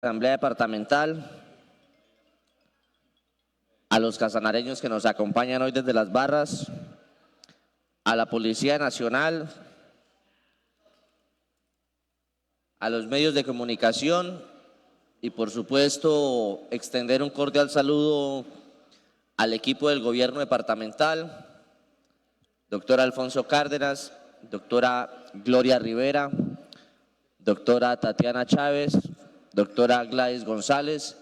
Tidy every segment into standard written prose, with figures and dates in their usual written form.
Asamblea Departamental, a los casanareños que nos acompañan hoy desde las barras, a la Policía Nacional, a los medios de comunicación y por supuesto extender un cordial saludo al equipo del gobierno departamental, doctor Alfonso Cárdenas, doctora Gloria Rivera, doctora Tatiana Chávez, doctora Gladys González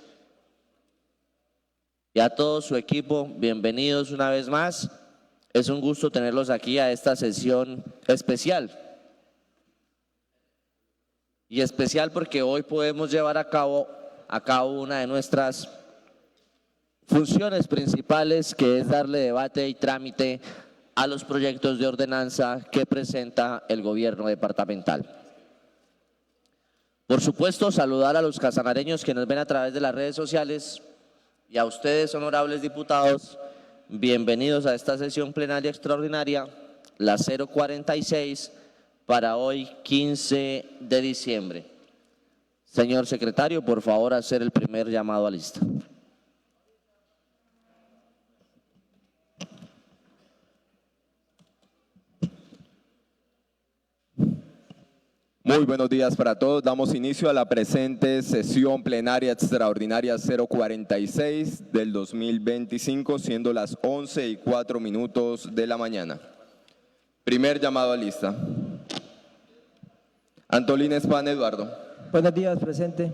y a todo su equipo, bienvenidos una vez más. Es un gusto tenerlos aquí a esta sesión especial. Y especial porque hoy podemos llevar a cabo una de nuestras funciones principales, que es darle debate y trámite a los proyectos de ordenanza que presenta el gobierno departamental. Por supuesto, saludar a los casanareños que nos ven a través de las redes sociales y a ustedes, honorables diputados, bienvenidos a esta sesión plenaria extraordinaria, la 046, para hoy 15 de diciembre. Señor secretario, por favor, hacer el primer llamado a lista. Muy buenos días para todos. Damos inicio a la presente sesión plenaria extraordinaria 046 del 2025, siendo las 11:04 de la mañana. Primer llamado a lista. Antolín Espan Eduardo. Buenos días, presente.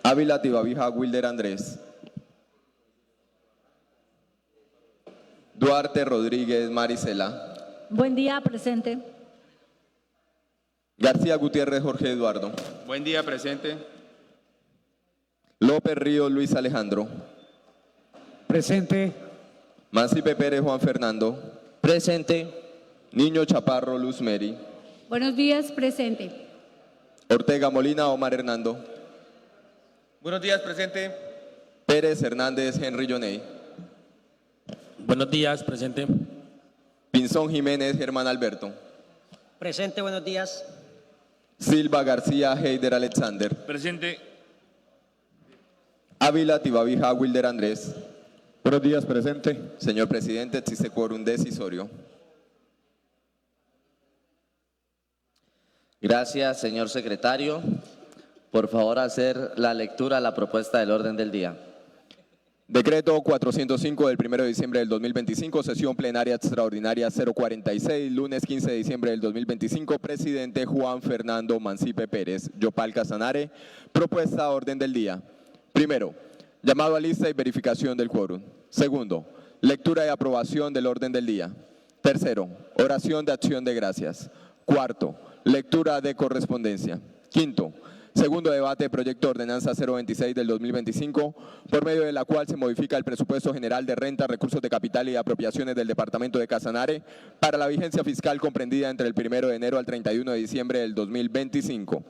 Ávila Tibavija Wilder Andrés. Duarte Rodríguez Marisela. Buen día, presente. García Gutiérrez Jorge Eduardo. Buen día, presente. López Ríos Luis Alejandro. Presente. Mancipe Pérez Juan Fernando. Presente. Niño Chaparro Luz Mary. Buenos días, presente. Ortega Molina Omar Hernando. Buenos días, presente. Pérez Hernández Henry Yoney. Buenos días, presente. Pinzón Jiménez Germán Alberto. Presente, buenos días. Silva García Heider Alexander. Presente. Ávila Tibavija Wilder Andrés. Buenos días, presente. Señor presidente, existe quórum decisorio. Gracias, señor secretario. Por favor, hacer la lectura a la propuesta del orden del día. Decreto 405 del 1 de diciembre del 2025, sesión plenaria extraordinaria 046, lunes 15 de diciembre del 2025, presidente Juan Fernando Mancipe Pérez, Yopal Casanare. Propuesta orden del día. Primero, llamado a lista y verificación del quórum. Segundo, lectura y aprobación del orden del día. Tercero, oración de acción de gracias. Cuarto, lectura de correspondencia. Quinto, segundo debate de proyecto de ordenanza 026 del 2025, por medio de la cual se modifica el presupuesto general de renta, recursos de capital y apropiaciones del departamento de Casanare para la vigencia fiscal comprendida entre el 1 de enero al 31 de diciembre del 2025.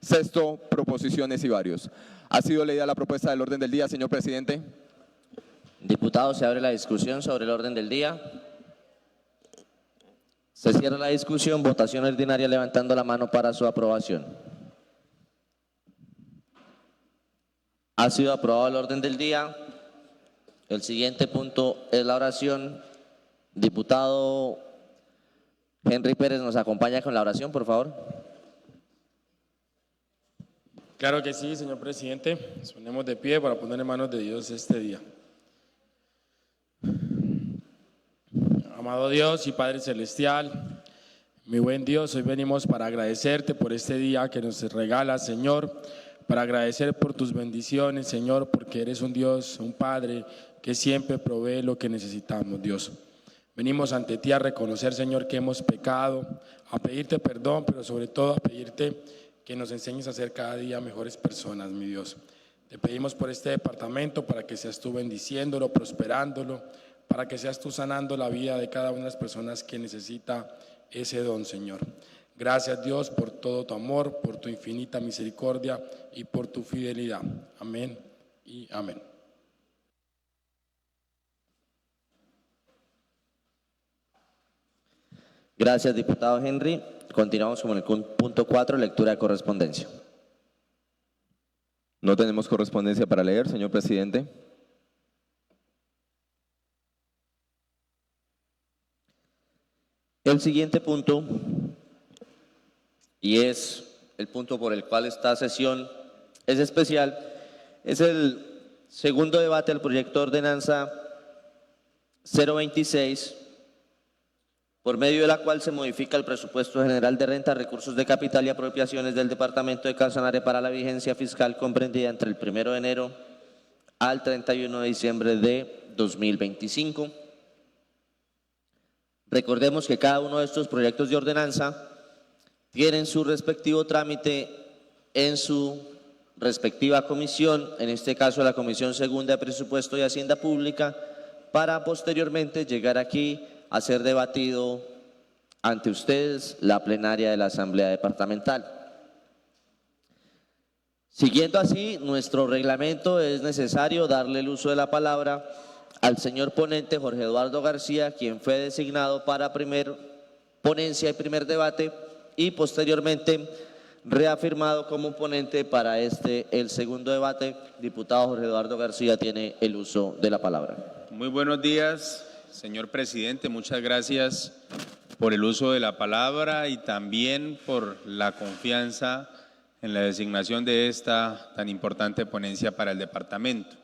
Sexto, proposiciones y varios. ¿Ha sido leída la propuesta del orden del día, señor presidente? Diputados, se abre la discusión sobre el orden del día. Se cierra la discusión. Votación ordinaria levantando la mano para su aprobación. Ha sido aprobado el orden del día. El siguiente punto es la oración. Diputado Henry Pérez nos acompaña con la oración, por favor. Claro que sí, señor presidente. Nos ponemos de pie para poner en manos de Dios este día. Amado Dios y Padre Celestial, mi buen Dios, hoy venimos para agradecerte por este día que nos regalas, Señor, para agradecer por tus bendiciones, Señor, porque eres un Dios, un Padre que siempre provee lo que necesitamos, Dios. Venimos ante ti a reconocer, Señor, que hemos pecado, a pedirte perdón, pero sobre todo a pedirte que nos enseñes a ser cada día mejores personas, mi Dios. Te pedimos por este departamento para que seas tú bendiciéndolo, prosperándolo, para que seas tú sanando la vida de cada una de las personas que necesita ese don, Señor. Gracias, Dios, por todo tu amor, por tu infinita misericordia y por tu fidelidad. Amén y amén. Gracias, diputado Henry. Continuamos con el punto 4, lectura de correspondencia. No tenemos correspondencia para leer, señor presidente. El siguiente punto, y es el punto por el cual esta sesión es especial, es el segundo debate del proyecto de ordenanza 026, por medio de la cual se modifica el presupuesto general de renta, recursos de capital y apropiaciones del departamento de Casanare para la vigencia fiscal comprendida entre el 1 de enero al 31 de diciembre de 2025. Recordemos que cada uno de estos proyectos de ordenanza tienen su respectivo trámite en su respectiva comisión, en este caso la Comisión Segunda de Presupuesto y Hacienda Pública, para posteriormente llegar aquí a ser debatido ante ustedes la plenaria de la Asamblea Departamental. Siguiendo así nuestro reglamento, es necesario darle el uso de la palabra al señor ponente Jorge Eduardo García, quien fue designado para primer ponencia y primer debate y posteriormente reafirmado como ponente para el segundo debate. Diputado Jorge Eduardo García tiene el uso de la palabra. Muy buenos días, señor presidente. Muchas gracias por el uso de la palabra y también por la confianza en la designación de esta tan importante ponencia para el departamento.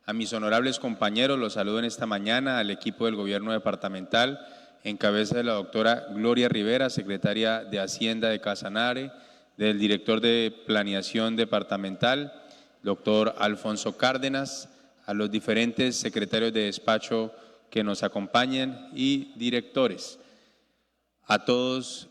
A mis honorables compañeros los saludo en esta mañana, al equipo del gobierno departamental, en cabeza de la doctora Gloria Rivera, secretaria de Hacienda de Casanare, del director de Planeación Departamental, doctor Alfonso Cárdenas, a los diferentes secretarios de despacho que nos acompañan y directores. A todos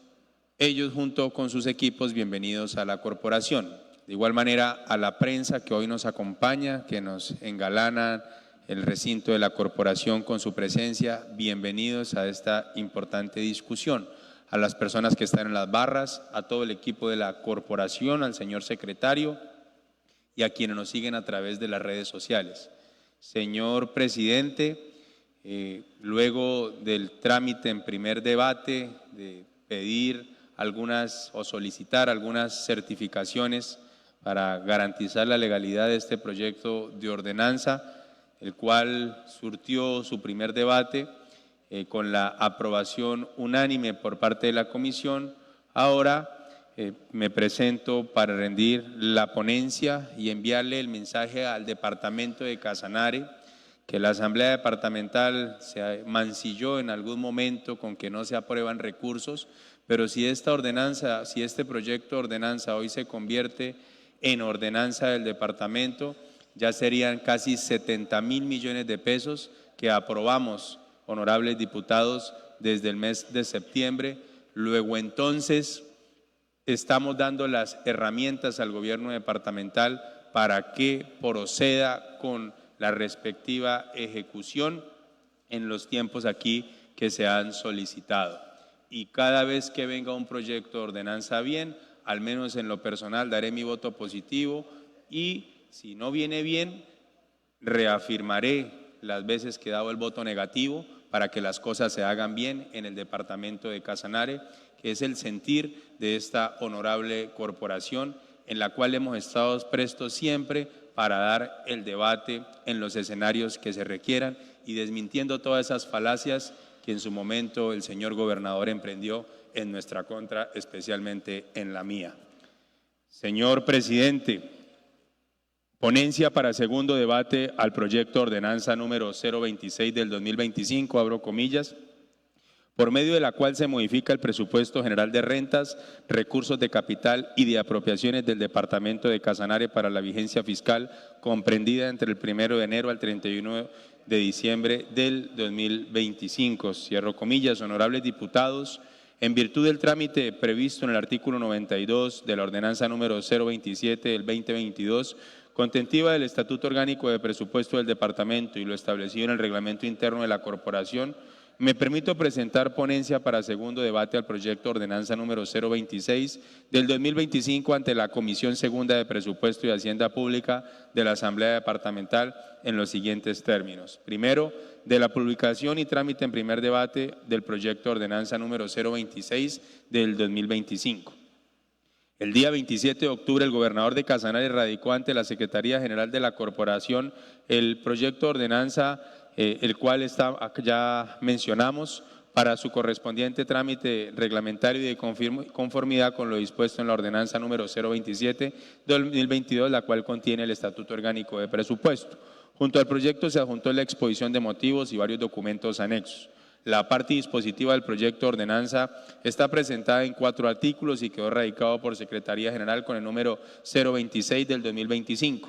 ellos junto con sus equipos, bienvenidos a la corporación. De igual manera a la prensa que hoy nos acompaña, que nos engalana el recinto de la corporación con su presencia, bienvenidos a esta importante discusión. A las personas que están en las barras, a todo el equipo de la corporación, al señor secretario y a quienes nos siguen a través de las redes sociales. Señor presidente, luego del trámite en primer debate, de pedir algunas o solicitar algunas certificaciones para garantizar la legalidad de este proyecto de ordenanza, el cual surtió su primer debate con la aprobación unánime por parte de la comisión. Ahora me presento para rendir la ponencia y enviarle el mensaje al departamento de Casanare, que la Asamblea Departamental se mancilló en algún momento con que no se aprueban recursos, pero si esta ordenanza, si este proyecto de ordenanza hoy se convierte en ordenanza del departamento, ya serían casi 70.000 millones de pesos que aprobamos, honorables diputados, desde el mes de septiembre. Luego entonces estamos dando las herramientas al gobierno departamental para que proceda con la respectiva ejecución en los tiempos aquí que se han solicitado. Y cada vez que venga un proyecto de ordenanza bien, al menos en lo personal daré mi voto positivo y si no viene bien, reafirmaré las veces que he dado el voto negativo para que las cosas se hagan bien en el departamento de Casanare, que es el sentir de esta honorable corporación en la cual hemos estado prestos siempre para dar el debate en los escenarios que se requieran y desmintiendo todas esas falacias que en su momento el señor gobernador emprendió en nuestra contra, especialmente en la mía. Señor presidente, ponencia para segundo debate al proyecto de ordenanza número 026 del 2025, abro comillas, por medio de la cual se modifica el presupuesto general de rentas, recursos de capital y de apropiaciones del departamento de Casanare para la vigencia fiscal comprendida entre el 1 de enero al 31 de diciembre del 2025. Cierro comillas. Honorables diputados, en virtud del trámite previsto en el artículo 92 de la ordenanza número 027 del 2022, contentiva del Estatuto Orgánico de Presupuesto del Departamento y lo establecido en el reglamento interno de la Corporación, me permito presentar ponencia para segundo debate al proyecto de ordenanza número 026 del 2025 ante la Comisión Segunda de Presupuesto y Hacienda Pública de la Asamblea Departamental en los siguientes términos. Primero, de la publicación y trámite en primer debate del proyecto de ordenanza número 026 del 2025. El día 27 de octubre, el gobernador de Casanare radicó ante la Secretaría General de la Corporación el proyecto de ordenanza, el cual ya mencionamos, para su correspondiente trámite reglamentario y de conformidad con lo dispuesto en la ordenanza número 027/2022, la cual contiene el Estatuto Orgánico de Presupuesto. Junto al proyecto se adjuntó la exposición de motivos y varios documentos anexos. La parte dispositiva del proyecto de ordenanza está presentada en 4 artículos y quedó radicado por Secretaría General con el número 026/2025.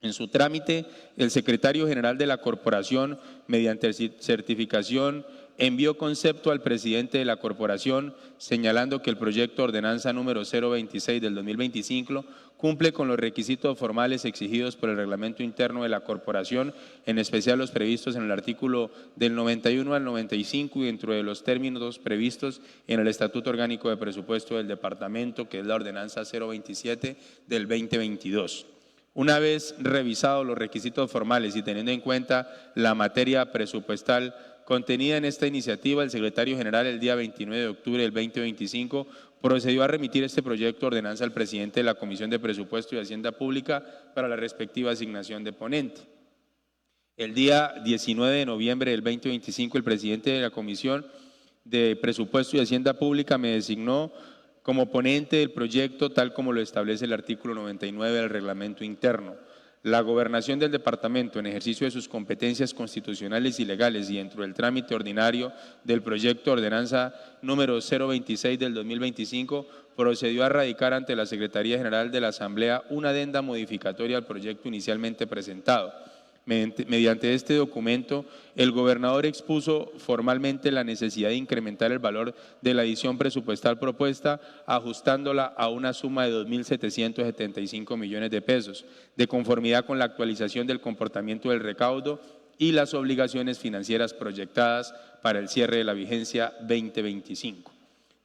En su trámite, el secretario general de la Corporación, mediante certificación, envió concepto al presidente de la Corporación, señalando que el proyecto de ordenanza número 026/2025 cumple con los requisitos formales exigidos por el reglamento interno de la Corporación, en especial los previstos en el artículo del 91 al 95 y dentro de los términos previstos en el Estatuto Orgánico de Presupuesto del Departamento, que es la ordenanza 027/2022. Una vez revisados los requisitos formales y teniendo en cuenta la materia presupuestal contenida en esta iniciativa, el secretario general el día 29 de octubre del 2025 procedió a remitir este proyecto de ordenanza al presidente de la Comisión de Presupuesto y Hacienda Pública para la respectiva asignación de ponente. El día 19 de noviembre del 2025, el presidente de la Comisión de Presupuesto y Hacienda Pública me designó como ponente del proyecto, tal como lo establece el artículo 99 del reglamento interno. La gobernación del departamento, en ejercicio de sus competencias constitucionales y legales y dentro del trámite ordinario del proyecto de ordenanza número 026/2025, procedió a radicar ante la Secretaría General de la Asamblea una adenda modificatoria al proyecto inicialmente presentado. Mediante este documento, el gobernador expuso formalmente la necesidad de incrementar el valor de la adición presupuestal propuesta, ajustándola a una suma de 2.775 millones de pesos, de conformidad con la actualización del comportamiento del recaudo y las obligaciones financieras proyectadas para el cierre de la vigencia 2025.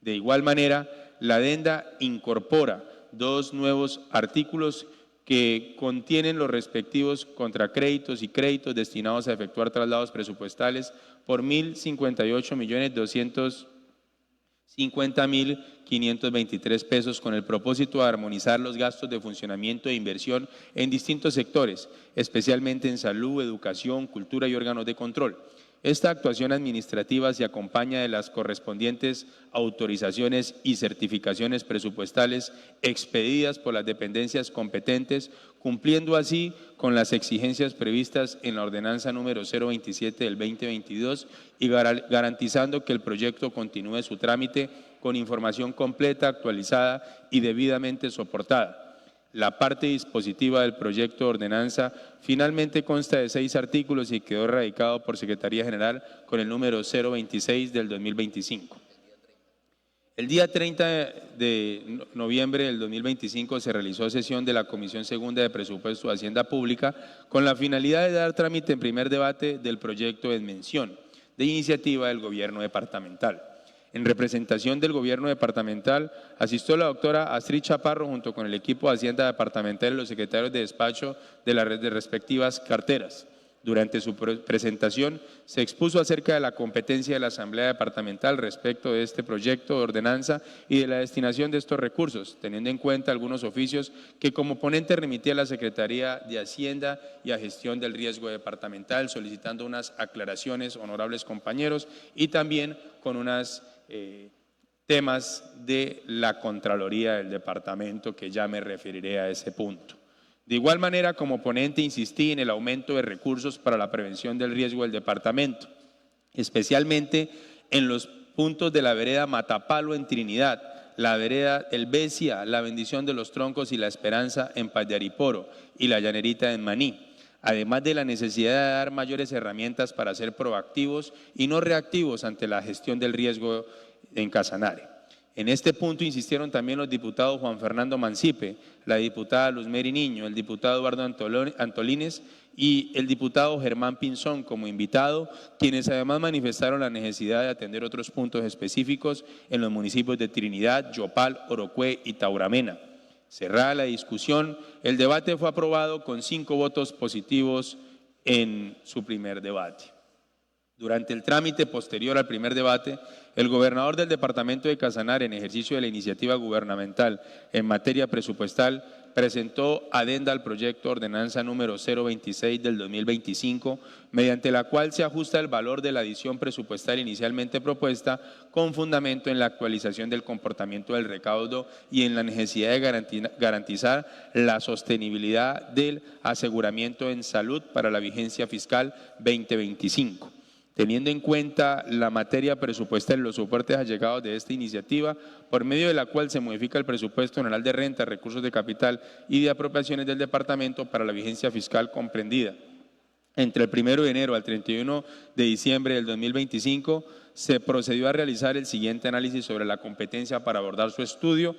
De igual manera, la adenda incorpora 2 nuevos artículos que contienen los respectivos contracréditos y créditos destinados a efectuar traslados presupuestales por 1.058.250.523 pesos con el propósito de armonizar los gastos de funcionamiento e inversión en distintos sectores, especialmente en salud, educación, cultura y órganos de control. Esta actuación administrativa se acompaña de las correspondientes autorizaciones y certificaciones presupuestales expedidas por las dependencias competentes, cumpliendo así con las exigencias previstas en la ordenanza número 027/2022 y garantizando que el proyecto continúe su trámite con información completa, actualizada y debidamente soportada. La parte dispositiva del proyecto de ordenanza finalmente consta de 6 artículos y quedó radicado por Secretaría General con el número 026/2025. El día 30 de noviembre del 2025 se realizó sesión de la Comisión Segunda de Presupuesto de Hacienda Pública con la finalidad de dar trámite en primer debate del proyecto de mención de iniciativa del Gobierno Departamental. En representación del Gobierno Departamental, asistió la doctora Astrid Chaparro junto con el equipo de Hacienda Departamental y los secretarios de despacho de las respectivas carteras. Durante su presentación, se expuso acerca de la competencia de la Asamblea Departamental respecto de este proyecto de ordenanza y de la destinación de estos recursos, teniendo en cuenta algunos oficios que como ponente remitía a la Secretaría de Hacienda y a Gestión del Riesgo Departamental, solicitando unas aclaraciones, honorables compañeros, y también con unas temas de la Contraloría del Departamento, que ya me referiré a ese punto. De igual manera, como ponente insistí en el aumento de recursos para la prevención del riesgo del departamento, especialmente en los puntos de la vereda Matapalo en Trinidad, la vereda El Besia, la Bendición de los Troncos y la Esperanza en Pallariporo y la Llanerita en Maní, además de la necesidad de dar mayores herramientas para ser proactivos y no reactivos ante la gestión del riesgo en Casanare. En este punto insistieron también los diputados Juan Fernando Mancipe, la diputada Luzmeri Niño, el diputado Eduardo Antolines y el diputado Germán Pinzón como invitado, quienes además manifestaron la necesidad de atender otros puntos específicos en los municipios de Trinidad, Yopal, Orocué y Tauramena. Cerrada la discusión, el debate fue aprobado con 5 votos positivos en su primer debate. Durante el trámite posterior al primer debate, el gobernador del departamento de Casanare, en ejercicio de la iniciativa gubernamental en materia presupuestal, presentó adenda al proyecto ordenanza número 026 del 2025, mediante la cual se ajusta el valor de la adición presupuestal inicialmente propuesta con fundamento en la actualización del comportamiento del recaudo y en la necesidad de garantizar la sostenibilidad del aseguramiento en salud para la vigencia fiscal 2025. Teniendo en cuenta la materia presupuestal y los soportes allegados de esta iniciativa, por medio de la cual se modifica el presupuesto general de renta, recursos de capital y de apropiaciones del departamento para la vigencia fiscal comprendida entre el 1 de enero al 31 de diciembre del 2025, se procedió a realizar el siguiente análisis sobre la competencia para abordar su estudio,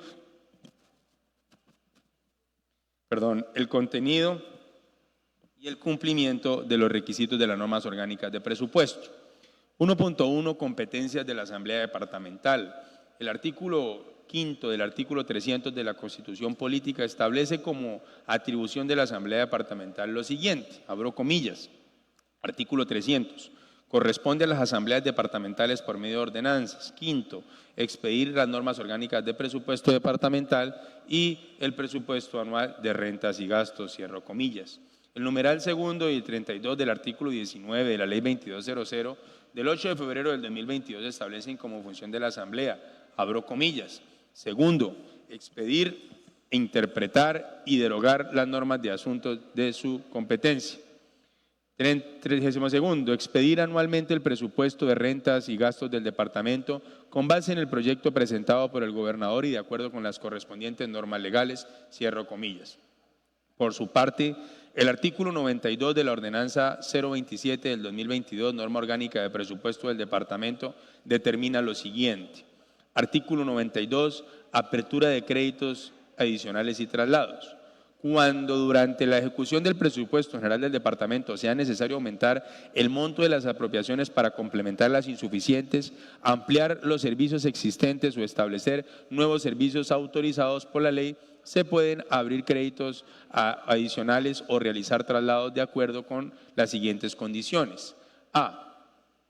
el contenido y el cumplimiento de los requisitos de las normas orgánicas de presupuesto. 1.1. Competencias de la Asamblea Departamental. El artículo 5 del artículo 300 de la Constitución Política establece como atribución de la Asamblea Departamental lo siguiente, abro comillas, artículo 300. Corresponde a las asambleas departamentales por medio de ordenanzas. 5. Expedir las normas orgánicas de presupuesto departamental y el presupuesto anual de rentas y gastos, cierro comillas. El numeral segundo y el 32 del artículo 19 de la Ley 2200 del 8 de febrero del 2022 establecen como función de la Asamblea, abro comillas. Segundo, expedir, interpretar y derogar las normas de asuntos de su competencia. 32. Expedir anualmente el presupuesto de rentas y gastos del departamento con base en el proyecto presentado por el gobernador y de acuerdo con las correspondientes normas legales, cierro comillas. Por su parte, el artículo 92 de la ordenanza 027 del 2022, norma orgánica de presupuesto del departamento, determina lo siguiente. Artículo 92, apertura de créditos adicionales y traslados. Cuando durante la ejecución del presupuesto general del departamento sea necesario aumentar el monto de las apropiaciones para complementar las insuficientes, ampliar los servicios existentes o establecer nuevos servicios autorizados por la ley, se pueden abrir créditos adicionales o realizar traslados de acuerdo con las siguientes condiciones. A.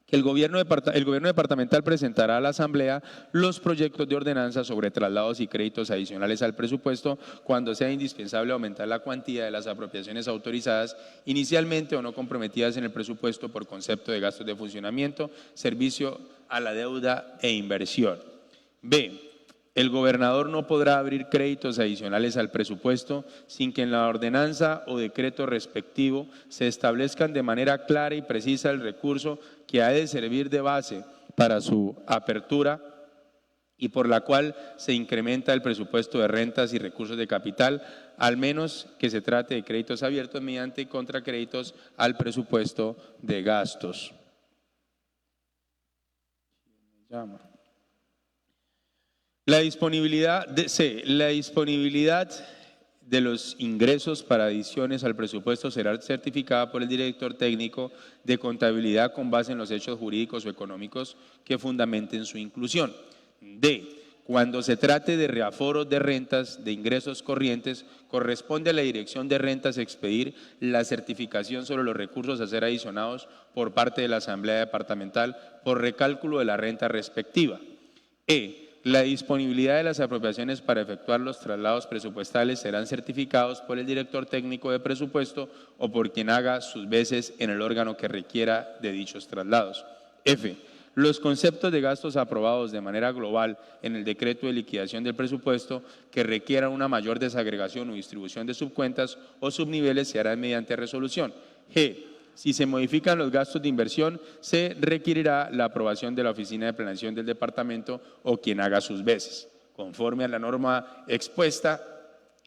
Que el gobierno departamental presentará a la Asamblea los proyectos de ordenanza sobre traslados y créditos adicionales al presupuesto cuando sea indispensable aumentar la cuantía de las apropiaciones autorizadas inicialmente o no comprometidas en el presupuesto por concepto de gastos de funcionamiento, servicio a la deuda e inversión. B. El gobernador no podrá abrir créditos adicionales al presupuesto sin que en la ordenanza o decreto respectivo se establezcan de manera clara y precisa el recurso que ha de servir de base para su apertura y por la cual se incrementa el presupuesto de rentas y recursos de capital, al menos que se trate de créditos abiertos mediante contracréditos al presupuesto de gastos. La disponibilidad de los ingresos para adiciones al presupuesto será certificada por el director técnico de contabilidad con base en los hechos jurídicos o económicos que fundamenten su inclusión. D. Cuando se trate de reaforos de rentas de ingresos corrientes, corresponde a la Dirección de Rentas expedir la certificación sobre los recursos a ser adicionados por parte de la Asamblea Departamental por recálculo de la renta respectiva. E. La disponibilidad de las apropiaciones para efectuar los traslados presupuestales serán certificados por el director técnico de presupuesto o por quien haga sus veces en el órgano que requiera de dichos traslados. F. Los conceptos de gastos aprobados de manera global en el decreto de liquidación del presupuesto que requieran una mayor desagregación o distribución de subcuentas o subniveles se harán mediante resolución. G. Si se modifican los gastos de inversión, se requerirá la aprobación de la Oficina de Planeación del Departamento o quien haga sus veces. Conforme a la norma expuesta,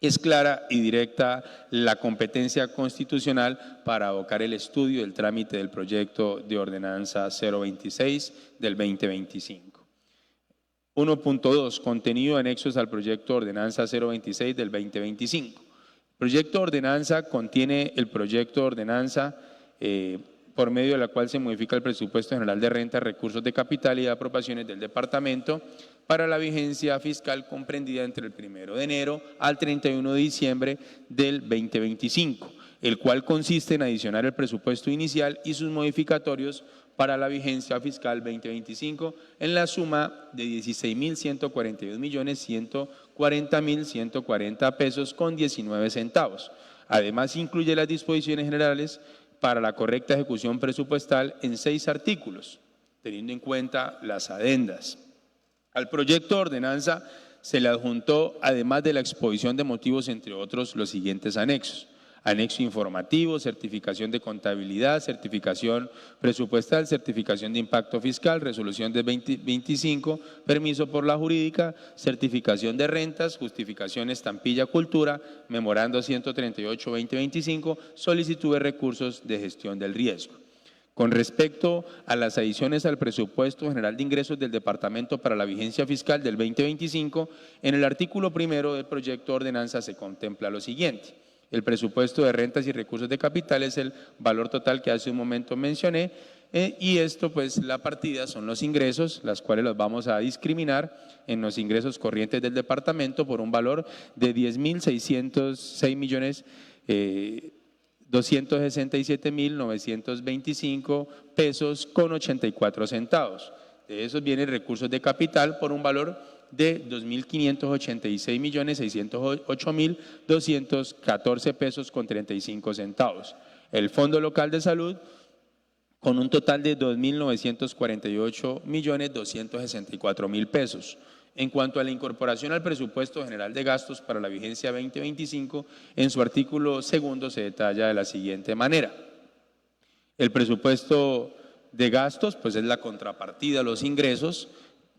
es clara y directa la competencia constitucional para abocar el estudio del trámite del proyecto de ordenanza 026 del 2025. 1.2. Contenido anexos al proyecto de ordenanza 026 del 2025. El proyecto de ordenanza contiene el proyecto de ordenanza por medio de la cual se modifica el presupuesto general de renta, recursos de capital y de apropiaciones del departamento para la vigencia fiscal comprendida entre el 1 de enero al 31 de diciembre del 2025, el cual consiste en adicionar el presupuesto inicial y sus modificatorios para la vigencia fiscal 2025 en la suma de 16.142.140.140 pesos con 19 centavos. Además, incluye las disposiciones generales para la correcta ejecución presupuestal en 6 artículos, teniendo en cuenta las adendas. Al proyecto de ordenanza se le adjuntó, además de la exposición de motivos, entre otros, los siguientes anexos: anexo informativo, certificación de contabilidad, certificación presupuestal, certificación de impacto fiscal, resolución de 2025, permiso por la jurídica, certificación de rentas, justificación estampilla cultura, memorando 138-2025, solicitud de recursos de gestión del riesgo. Con respecto a las adiciones al presupuesto general de ingresos del departamento para la vigencia fiscal del 2025, en el artículo primero del proyecto de ordenanza se contempla lo siguiente: el presupuesto de rentas y recursos de capital es el valor total que hace un momento mencioné, y esto, pues, la partida son los ingresos, las cuales los vamos a discriminar en los ingresos corrientes del departamento por un valor de 10.606.267.925 pesos con 84 centavos. De esos vienen recursos de capital por un valor de 2.586.608.214 pesos con 35 centavos. El Fondo Local de Salud, con un total de 2.948.264.000 pesos. En cuanto a la incorporación al presupuesto general de gastos para la vigencia 2025, en su artículo segundo se detalla de la siguiente manera: el presupuesto de gastos, pues, es la contrapartida a los ingresos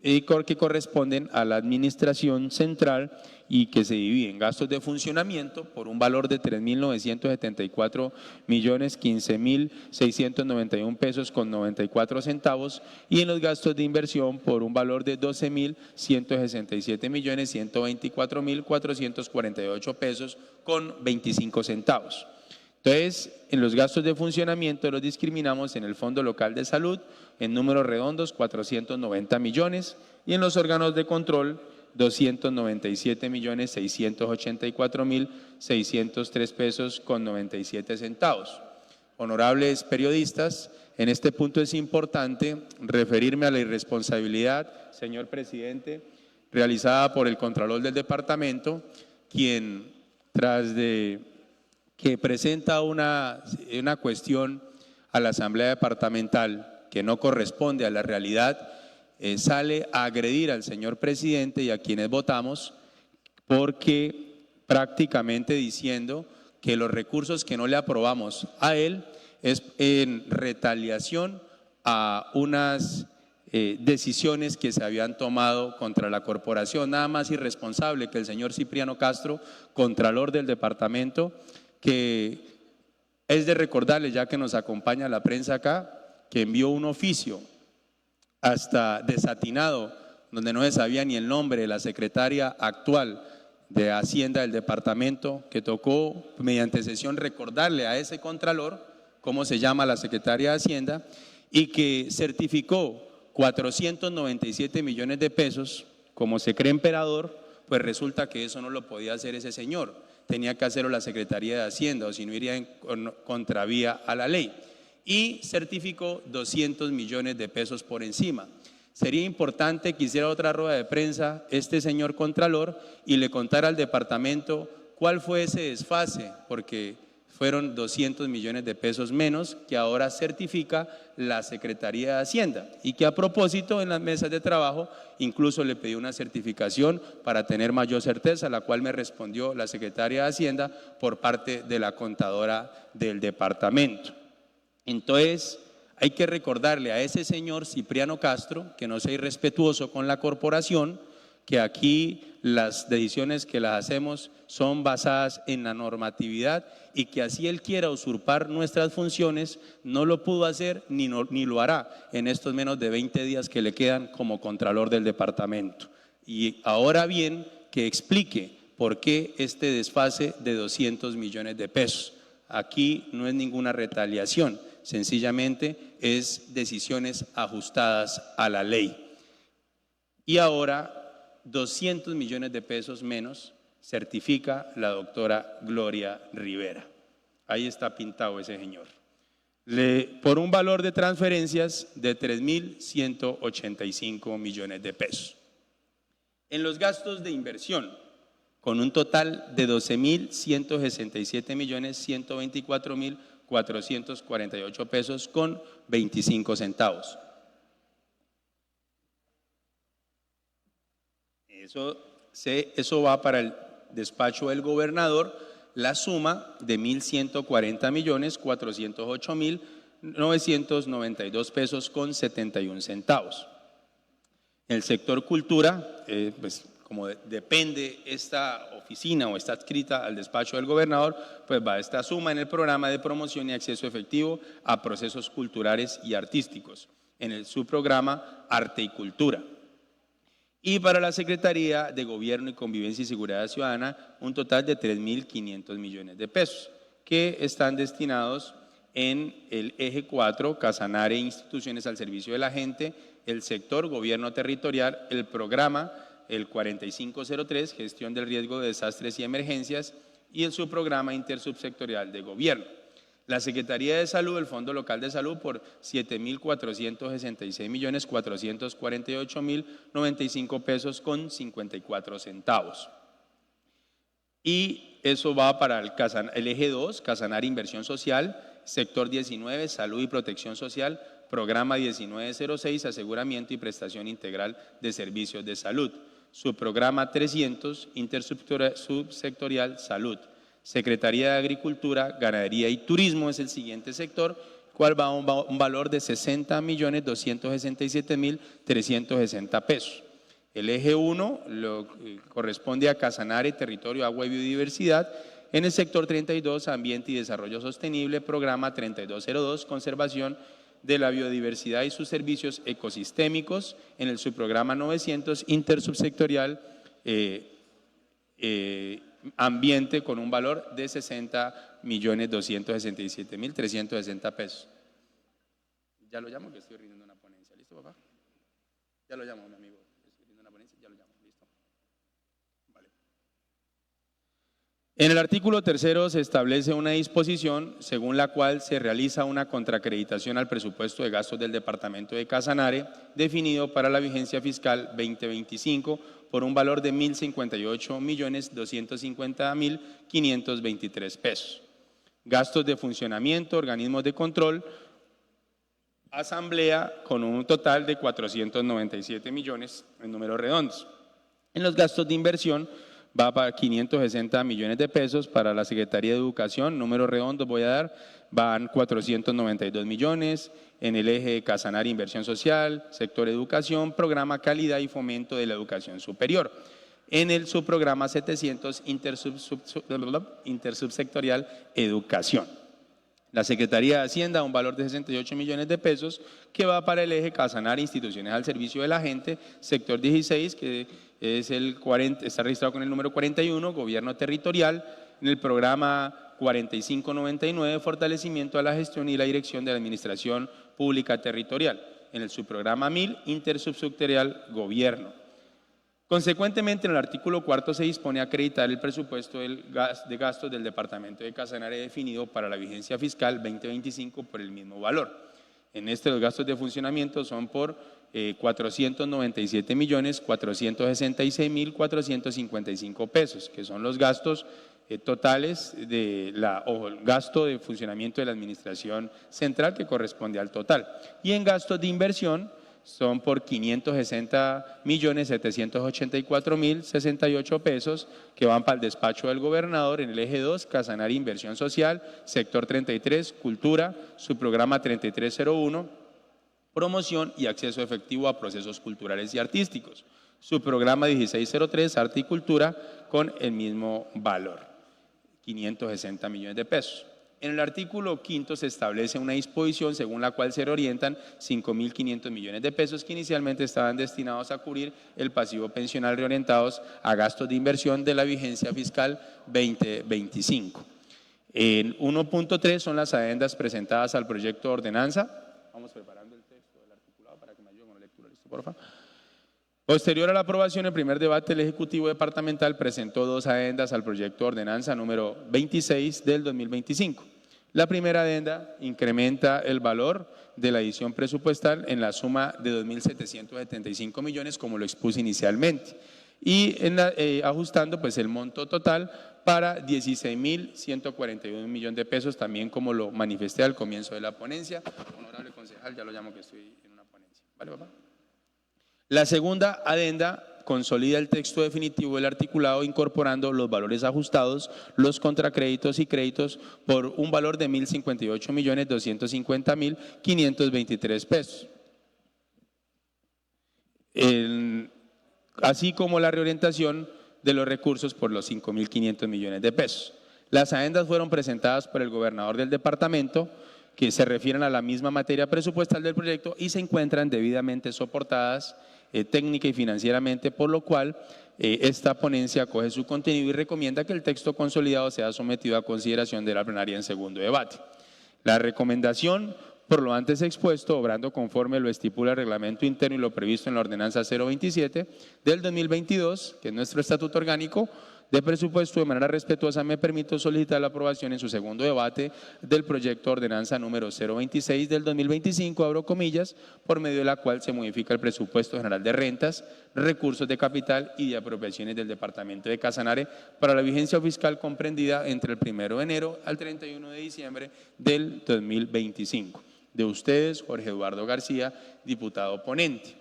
que corresponden a la administración central y que se divide en gastos de funcionamiento por un valor de 3.974.015.691 pesos con 94 centavos y en los gastos de inversión por un valor de 12.167.124.448 pesos con 25 centavos. Entonces, en los gastos de funcionamiento los discriminamos en el Fondo Local de Salud en números redondos 490 millones y en los órganos de control 297.684.603 pesos con 97 centavos. Honorables periodistas, en este punto es importante referirme a la irresponsabilidad, señor presidente, realizada por el Contralor del Departamento, quien, tras de que presenta una cuestión a la Asamblea Departamental que no corresponde a la realidad, sale a agredir al señor presidente y a quienes votamos, porque prácticamente diciendo que los recursos que no le aprobamos a él es en retaliación a unas decisiones que se habían tomado contra la corporación. Nada más irresponsable que el señor Cipriano Castro, Contralor del Departamento, que es de recordarle, ya que nos acompaña la prensa acá, que envió un oficio hasta desatinado, donde no se sabía ni el nombre de la secretaria actual de Hacienda del departamento, que tocó mediante sesión recordarle a ese contralor cómo se llama la secretaria de Hacienda, y que certificó 497 millones de pesos, como se cree emperador. Pues resulta que eso no lo podía hacer ese señor, tenía que hacerlo la Secretaría de Hacienda, o si no iría en contravía a la ley, y certificó 200 millones de pesos por encima. Sería importante que hiciera otra rueda de prensa este señor Contralor y le contara al departamento cuál fue ese desfase, porque fueron 200 millones de pesos menos que ahora certifica la Secretaría de Hacienda, y que a propósito en las mesas de trabajo incluso le pedí una certificación para tener mayor certeza, la cual me respondió la Secretaria de Hacienda por parte de la contadora del departamento. Entonces, hay que recordarle a ese señor Cipriano Castro que no sea irrespetuoso con la corporación, que aquí las decisiones que las hacemos son basadas en la normatividad, y que así él quiera usurpar nuestras funciones, no lo pudo hacer ni lo hará en estos menos de 20 días que le quedan como Contralor del departamento. Y ahora bien, que explique por qué este desfase de 200 millones de pesos. Aquí no es ninguna retaliación, sencillamente es decisiones ajustadas a la ley. Y ahora 200 millones de pesos menos certifica la doctora Gloria Rivera. Ahí está pintado ese señor. por un valor de transferencias de 3.185 millones de pesos. En los gastos de inversión, con un total de 12.167.124.448 pesos con 25 centavos. Eso va para el despacho del gobernador, la suma de 1.140.408.992 pesos con 71 centavos. En el sector cultura, pues como depende esta oficina o está adscrita al despacho del gobernador, pues va esta suma en el programa de promoción y acceso efectivo a procesos culturales y artísticos, en el subprograma Arte y Cultura. Y para la Secretaría de Gobierno y Convivencia y Seguridad Ciudadana, un total de 3.500 millones de pesos, que están destinados en el eje 4, Casanare, instituciones al servicio de la gente, el sector Gobierno Territorial, el programa, el 4503, gestión del riesgo de desastres y emergencias, y el subprograma intersubsectorial de gobierno. La Secretaría de Salud, el Fondo Local de Salud, por 7.466.448.095 pesos con 54 centavos. Y eso va para el eje 2, Casanare Inversión Social, sector 19, Salud y Protección Social, programa 1906, Aseguramiento y Prestación Integral de Servicios de Salud. Subprograma 300, Intersubsectorial Salud. Secretaría de Agricultura, Ganadería y Turismo es el siguiente sector, cual va a un valor de 60.267.360 pesos. El eje 1 corresponde a Casanare, Territorio, Agua y Biodiversidad. En el sector 32, Ambiente y Desarrollo Sostenible, programa 3202, Conservación de la Biodiversidad y sus servicios ecosistémicos. En el subprograma 900, Intersubsectorial Ambiente, con un valor de 60.267.360 pesos. Ya lo llamo, que estoy rindiendo una ponencia. ¿Listo, papá? Ya lo llamo, mi amigo. Estoy rindiendo una ponencia, ya lo llamo. ¿Listo? Vale. En el artículo 3 se establece una disposición según la cual se realiza una contraacreditación al presupuesto de gastos del departamento de Casanare, definido para la vigencia fiscal 2025 por un valor de 1.058.250.523 pesos. Gastos de funcionamiento, organismos de control, asamblea, con un total de 497 millones en números redondos. En los gastos de inversión va para 560 millones de pesos. Para la Secretaría de Educación, números redondos voy a dar, van 492 millones. En el eje Casanare Inversión Social, sector Educación, programa Calidad y Fomento de la Educación Superior. En el subprograma 700, Intersubsectorial Educación. La Secretaría de Hacienda, un valor de 68 millones de pesos, que va para el eje Casanare, instituciones al servicio de la gente, sector 16, que es está registrado con el número 41, Gobierno Territorial, en el programa 4599, fortalecimiento a la gestión y la dirección de la Administración Pública Territorial, en el subprograma 1000, Intersubsectorial Gobierno. Consecuentemente, en el artículo 4 se dispone a acreditar el presupuesto de gastos del departamento de Casanare definido para la vigencia fiscal 2025 por el mismo valor. En los gastos de funcionamiento son por 497.466.455 pesos, que son los gastos totales el gasto de funcionamiento de la administración central, que corresponde al total. Y en gastos de inversión son por 560.784.068 pesos, que van para el despacho del gobernador en el eje 2, Casanare Inversión Social, sector 33, Cultura, subprograma 3301, promoción y acceso efectivo a procesos culturales y artísticos. Subprograma 1603, Arte y Cultura, con el mismo valor, 560 millones de pesos. En el artículo 5 se establece una disposición según la cual se reorientan 5.500 millones de pesos que inicialmente estaban destinados a cubrir el pasivo pensional, reorientados a gastos de inversión de la vigencia fiscal 2025. En 1.3 son las adendas presentadas al proyecto de ordenanza. Vamos preparando el texto del articulado para que me ayuden con la lectura. ¿Listo, por favor? Posterior a la aprobación, el primer debate, el Ejecutivo Departamental presentó 2 adendas al proyecto de ordenanza número 26 del 2025. La primera adenda incrementa el valor de la adición presupuestal en la suma de 2.775 millones, como lo expuse inicialmente, y ajustando pues el monto total para 16.141 millones de pesos, también como lo manifesté al comienzo de la ponencia. Honorable concejal, ya lo llamo que estoy en una ponencia. ¿Vale, papá? La segunda adenda consolida el texto definitivo del articulado incorporando los valores ajustados, los contracréditos y créditos por un valor de 1.058.250.523 pesos. Así como la reorientación de los recursos por los 5.500 millones de pesos. Las adendas fueron presentadas por el gobernador del departamento, que se refieren a la misma materia presupuestal del proyecto y se encuentran debidamente soportadas técnica y financieramente, por lo cual esta ponencia acoge su contenido y recomienda que el texto consolidado sea sometido a consideración de la plenaria en segundo debate. La recomendación, por lo antes expuesto, obrando conforme lo estipula el reglamento interno y lo previsto en la ordenanza 027 del 2022, que es nuestro estatuto orgánico de presupuesto, de manera respetuosa me permito solicitar la aprobación en su segundo debate del proyecto de ordenanza número 026 del 2025, abro comillas, por medio de la cual se modifica el presupuesto general de rentas, recursos de capital y de apropiaciones del departamento de Casanare para la vigencia fiscal comprendida entre el 1 de enero al 31 de diciembre del 2025. De ustedes, Jorge Eduardo García, diputado ponente.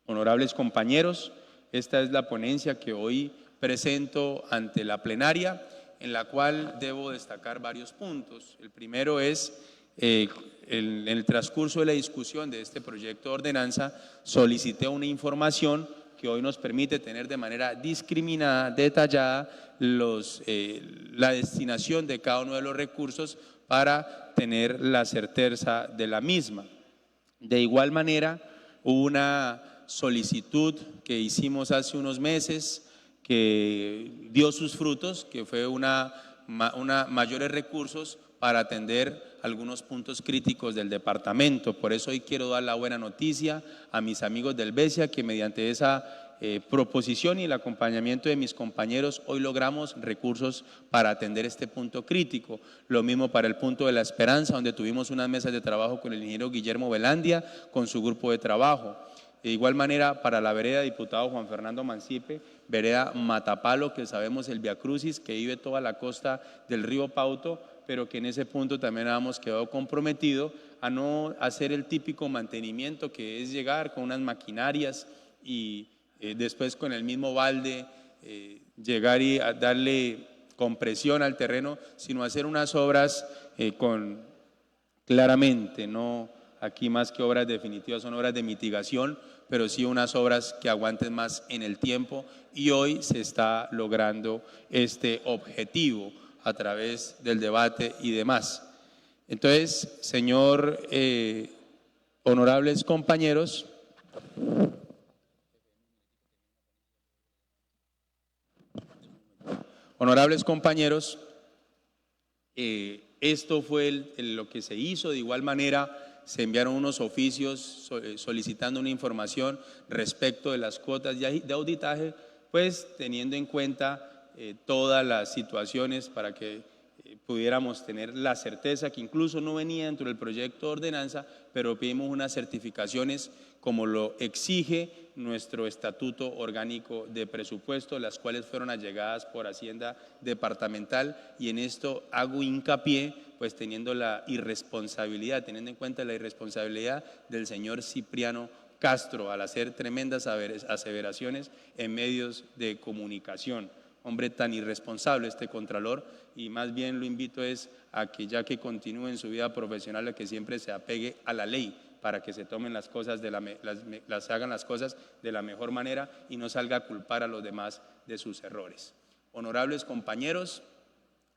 Honorables compañeros, esta es la ponencia que hoy presento ante la plenaria, en la cual debo destacar varios puntos. El primero es, en el transcurso de la discusión de este proyecto de ordenanza, solicité una información que hoy nos permite tener de manera discriminada, detallada, la destinación de cada uno de los recursos para tener la certeza de la misma. De igual manera, hubo una solicitud que hicimos hace unos meses que dio sus frutos, que fue mayores recursos para atender algunos puntos críticos del departamento. Por eso hoy quiero dar la buena noticia a mis amigos del BESIA, que mediante esa proposición y el acompañamiento de mis compañeros, hoy logramos recursos para atender este punto crítico. Lo mismo para el punto de La Esperanza, donde tuvimos unas mesas de trabajo con el ingeniero Guillermo Velandia, con su grupo de trabajo. De igual manera, para la vereda, diputado Juan Fernando Mancipe, vereda Matapalo, que sabemos el viacrucis que vive toda la costa del río Pauto, pero que en ese punto también habíamos quedado comprometido a no hacer el típico mantenimiento que es llegar con unas maquinarias y después con el mismo balde llegar y a darle compresión al terreno, sino hacer unas obras claramente, no aquí más que obras definitivas, son obras de mitigación, pero sí unas obras que aguanten más en el tiempo, y hoy se está logrando este objetivo a través del debate y demás. Entonces, honorables compañeros, esto fue lo que se hizo. De igual manera, se enviaron unos oficios solicitando una información respecto de las cuotas de auditaje, pues teniendo en cuenta todas las situaciones para que pudiéramos tener la certeza que incluso no venía dentro del proyecto de ordenanza, pero pedimos unas certificaciones como lo exige nuestro estatuto orgánico de presupuesto, las cuales fueron allegadas por Hacienda Departamental, y en esto hago hincapié, pues teniendo en cuenta la irresponsabilidad del señor Cipriano Castro al hacer tremendas aseveraciones en medios de comunicación. Hombre tan irresponsable este contralor, y más bien lo invito a que, ya que continúe en su vida profesional, a que siempre se apegue a la ley para que se tomen las cosas hagan las cosas de la mejor manera y no salga a culpar a los demás de sus errores. Honorables compañeros,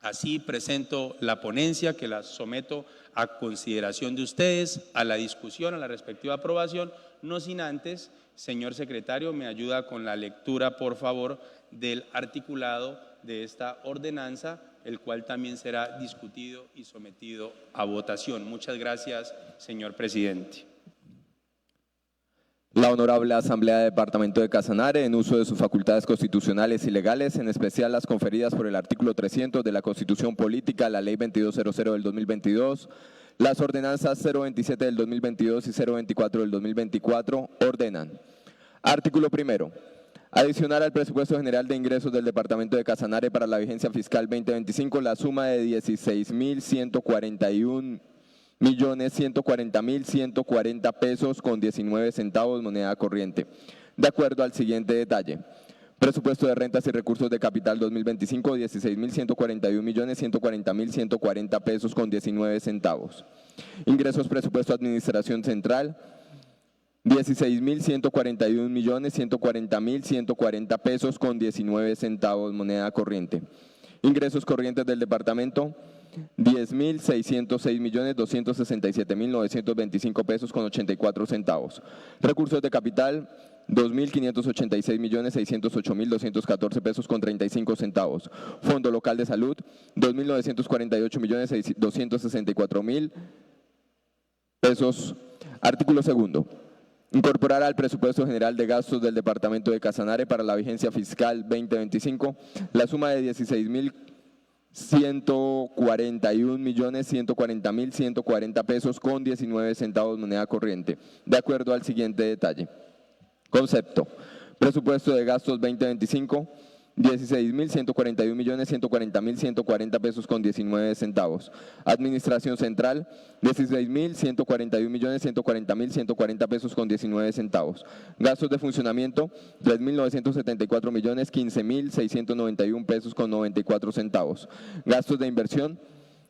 así presento la ponencia, que la someto a consideración de ustedes, a la discusión, a la respectiva aprobación, no sin antes, señor secretario, me ayuda con la lectura, por favor, del articulado de esta ordenanza, el cual también será discutido y sometido a votación. Muchas gracias, señor presidente. La Honorable Asamblea de Departamento de Casanare, en uso de sus facultades constitucionales y legales, en especial las conferidas por el artículo 300 de la Constitución Política, la Ley 2200 del 2022, las ordenanzas 027 del 2022 y 024 del 2024, ordenan. Artículo primero. Adicionar al presupuesto general de ingresos del Departamento de Casanare para la vigencia fiscal 2025 la suma de 16.141.140.140 pesos con 19 centavos moneda corriente, de acuerdo al siguiente detalle. Presupuesto de rentas y recursos de capital 2025, 16.141.140.140 pesos con 19 centavos. Ingresos presupuesto administración central, 16.141.140.140 pesos con 19 centavos moneda corriente. Ingresos corrientes del departamento, 10.606.267.925 pesos con 84 centavos. Recursos de capital, 2.586.608.214 pesos con 35 centavos. Fondo local de salud, 2.948.264.000 pesos. Artículo segundo. Incorporar al presupuesto general de gastos del Departamento de Casanare para la vigencia fiscal 2025 la suma de 16.141.140.140 pesos con 19 centavos moneda corriente, de acuerdo al siguiente detalle. Concepto. Presupuesto de gastos 2025, 16.141.140.140 pesos con 19 centavos. Administración central, 16.141.140.140 pesos con 19 centavos. Gastos de funcionamiento, 3.974.015.691 pesos con 94 centavos. Gastos de inversión,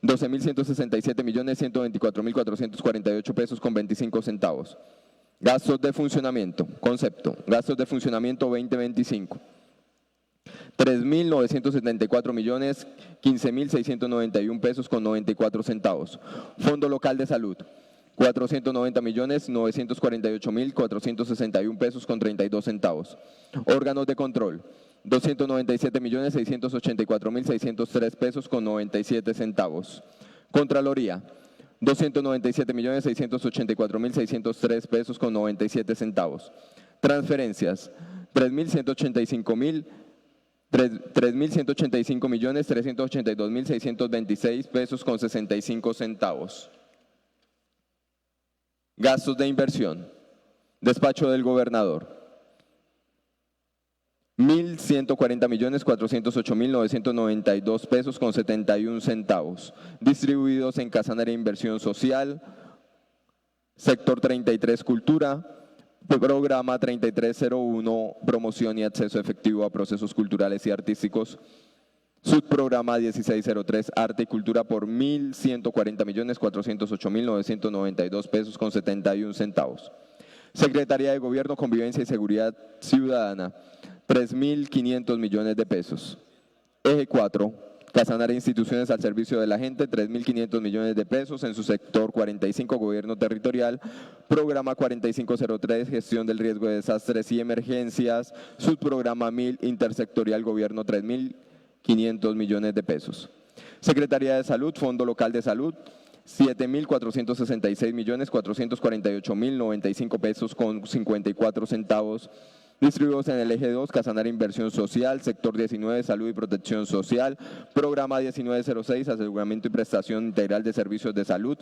12.167.124.448 pesos con 25 centavos. Gastos de funcionamiento, concepto. Gastos de funcionamiento 2025. 3.974.015.691 pesos con 94 centavos. Fondo local de salud, 490.948.461 pesos con 32 centavos. Órganos de control, 297.684.603 pesos con 97 centavos. Contraloría, 297.684.603 pesos con 97 centavos. Transferencias, 3.185.382.626 pesos con 65 centavos. Gastos de inversión. Despacho del gobernador, 1.140.408.992 pesos con 71 centavos. Distribuidos en Casanare Inversión Social, sector 33 Cultura, programa 3301, promoción y acceso efectivo a procesos culturales y artísticos. Subprograma 1603, arte y cultura por 1.140.408.992 pesos con 71 centavos. Secretaría de Gobierno, Convivencia y Seguridad Ciudadana, 3.500 millones de pesos. Eje 4. Casanare Instituciones al Servicio de la Gente, 3.500 millones de pesos en su sector 45, Gobierno Territorial, programa 4503, Gestión del Riesgo de Desastres y Emergencias, subprograma 1000, Intersectorial Gobierno, 3.500 millones de pesos. Secretaría de Salud, Fondo Local de Salud, 7.466.448.095 pesos con 54 centavos. Distribuidos en el eje 2, Casanare Inversión Social, sector 19, Salud y Protección Social, programa 1906, Aseguramiento y Prestación Integral de Servicios de Salud,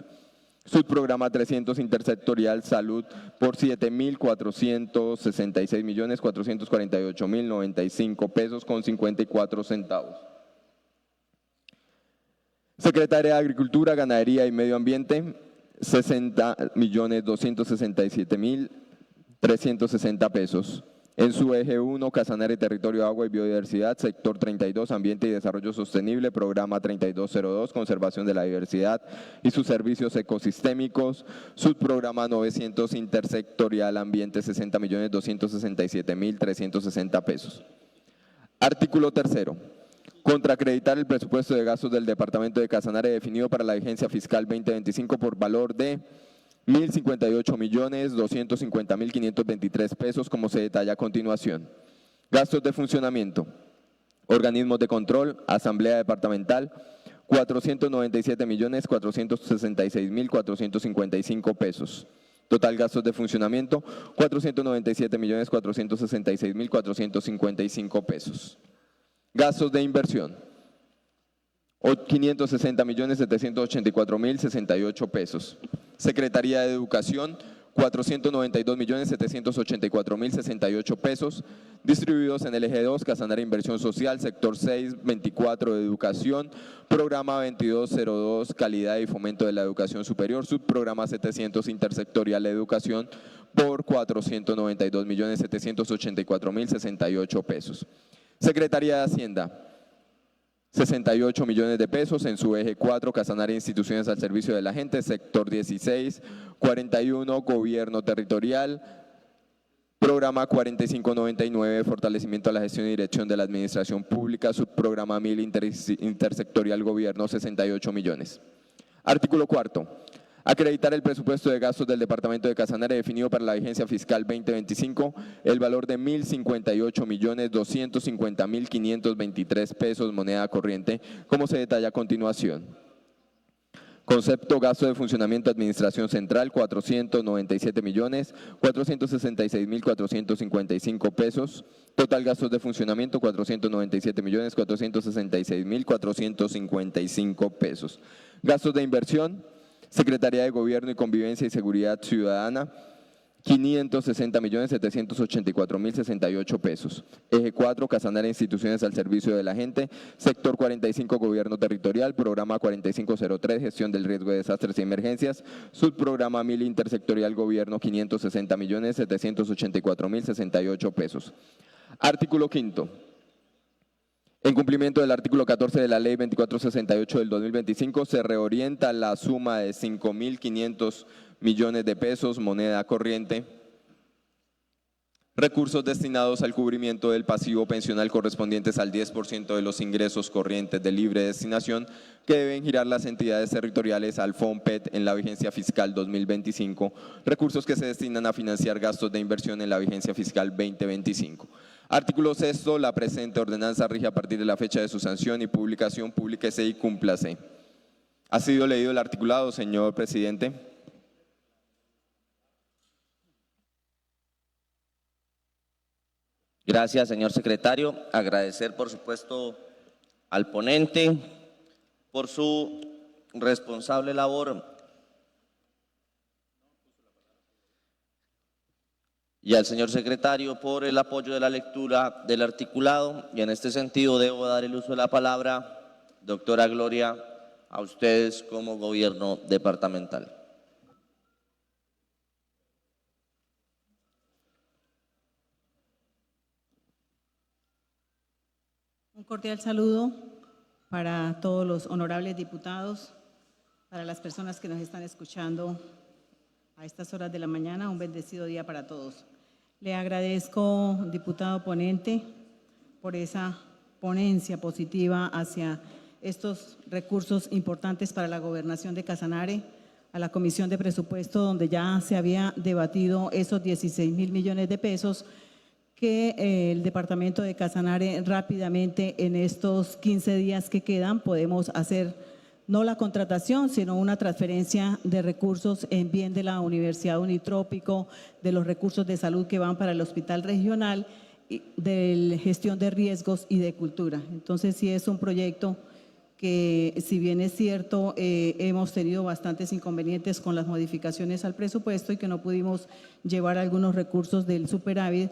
subprograma 300, Intersectorial Salud, por 7.466.448.095 pesos con 54 centavos. Secretaría de Agricultura, Ganadería y Medio Ambiente, 60.267.360 pesos. En su eje 1, Casanare Territorio, Agua y Biodiversidad, sector 32, Ambiente y Desarrollo Sostenible, programa 3202, Conservación de la Diversidad y sus servicios ecosistémicos, subprograma 900, Intersectorial Ambiente, 60.267.360 pesos. Artículo tercero. Contraacreditar el presupuesto de gastos del Departamento de Casanare definido para la vigencia fiscal 2025 por valor de 1.058.250.523 pesos, como se detalla a continuación. Gastos de funcionamiento. Organismos de control, Asamblea Departamental, 497.466.455 pesos. Total gastos de funcionamiento, 497.466.455 pesos. Gastos de inversión, 560.784.068 pesos. Secretaría de Educación, 492.784.068 pesos, distribuidos en el eje 2, Casanare Inversión Social, sector 624 de Educación, programa 2202, Calidad y Fomento de la Educación Superior, subprograma 700, Intersectorial de Educación, por 492.784.068 pesos. Secretaría de Hacienda, 68 millones de pesos en su eje 4, Casanare Instituciones al Servicio de la Gente, sector 16, 41, Gobierno Territorial, programa 4599, Fortalecimiento a la Gestión y Dirección de la Administración Pública, subprograma 1000, Intersectorial Gobierno, 68 millones. Artículo 4. Acreditar el presupuesto de gastos del Departamento de Casanare definido para la vigencia fiscal 2025, el valor de 1.058.250.523 pesos moneda corriente, como se detalla a continuación. Concepto gasto de funcionamiento administración central, 497.466.455 pesos. Total gastos de funcionamiento, 497.466.455 pesos. Gastos de inversión, Secretaría de Gobierno y Convivencia y Seguridad Ciudadana, 560.784.068 pesos. Eje 4, Casanare Instituciones al Servicio de la Gente, sector 45, Gobierno Territorial, programa 4503, Gestión del Riesgo de Desastres y Emergencias, subprograma 1000, Intersectorial Gobierno, 560.784.068 pesos. Artículo 5. En cumplimiento del artículo 14 de la Ley 2468 del 2025, se reorienta la suma de 5.500 millones de pesos, moneda corriente, recursos destinados al cubrimiento del pasivo pensional correspondientes al 10% de los ingresos corrientes de libre destinación que deben girar las entidades territoriales al FOMPET en la vigencia fiscal 2025, recursos que se destinan a financiar gastos de inversión en la vigencia fiscal 2025. Artículo 6. La presente ordenanza rige a partir de la fecha de su sanción y publicación, públiquese y cúmplase. ¿Ha sido leído el articulado, señor presidente? Gracias, señor secretario. Agradecer, por supuesto, al ponente por su responsable labor y al señor secretario por el apoyo de la lectura del articulado. Y en este sentido debo dar el uso de la palabra, doctora Gloria, a ustedes como gobierno departamental. Un cordial saludo para todos los honorables diputados, para las personas que nos están escuchando a estas horas de la mañana. Un bendecido día para todos. Le agradezco, diputado ponente, por esa ponencia positiva hacia estos recursos importantes para la gobernación de Casanare, a la Comisión de Presupuesto, donde ya se había debatido esos 16.000 millones de pesos que el departamento de Casanare rápidamente en estos 15 días que quedan podemos hacer no la contratación, sino una transferencia de recursos en bien de la Universidad Unitrópico, de los recursos de salud que van para el Hospital Regional, de gestión de riesgos y de cultura. Entonces sí es un proyecto que, si bien es cierto, hemos tenido bastantes inconvenientes con las modificaciones al presupuesto y que no pudimos llevar algunos recursos del superávit.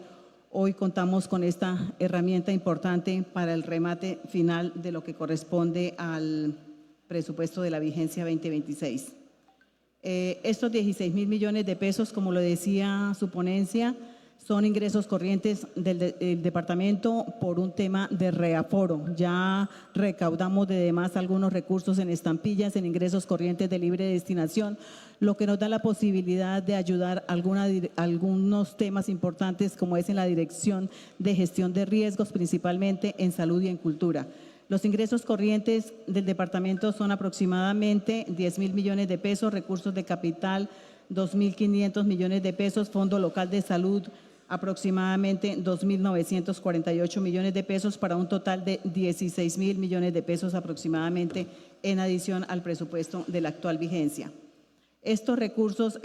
Hoy contamos con esta herramienta importante para el remate final de lo que corresponde al presupuesto de la vigencia 2026. Estos 16.000 millones de pesos, como lo decía su ponencia, son ingresos corrientes del departamento por un tema de reaforo. Ya recaudamos de demás algunos recursos en estampillas, en ingresos corrientes de libre destinación, lo que nos da la posibilidad de ayudar algunos temas importantes, como es en la dirección de gestión de riesgos, principalmente en salud y en cultura. Los ingresos corrientes del departamento son aproximadamente 10.000 millones de pesos, recursos de capital 2.500 millones de pesos, fondo local de salud aproximadamente 2.948 millones de pesos, para un total de 16.000 millones de pesos aproximadamente en adición al presupuesto de la actual vigencia. Estos recursos,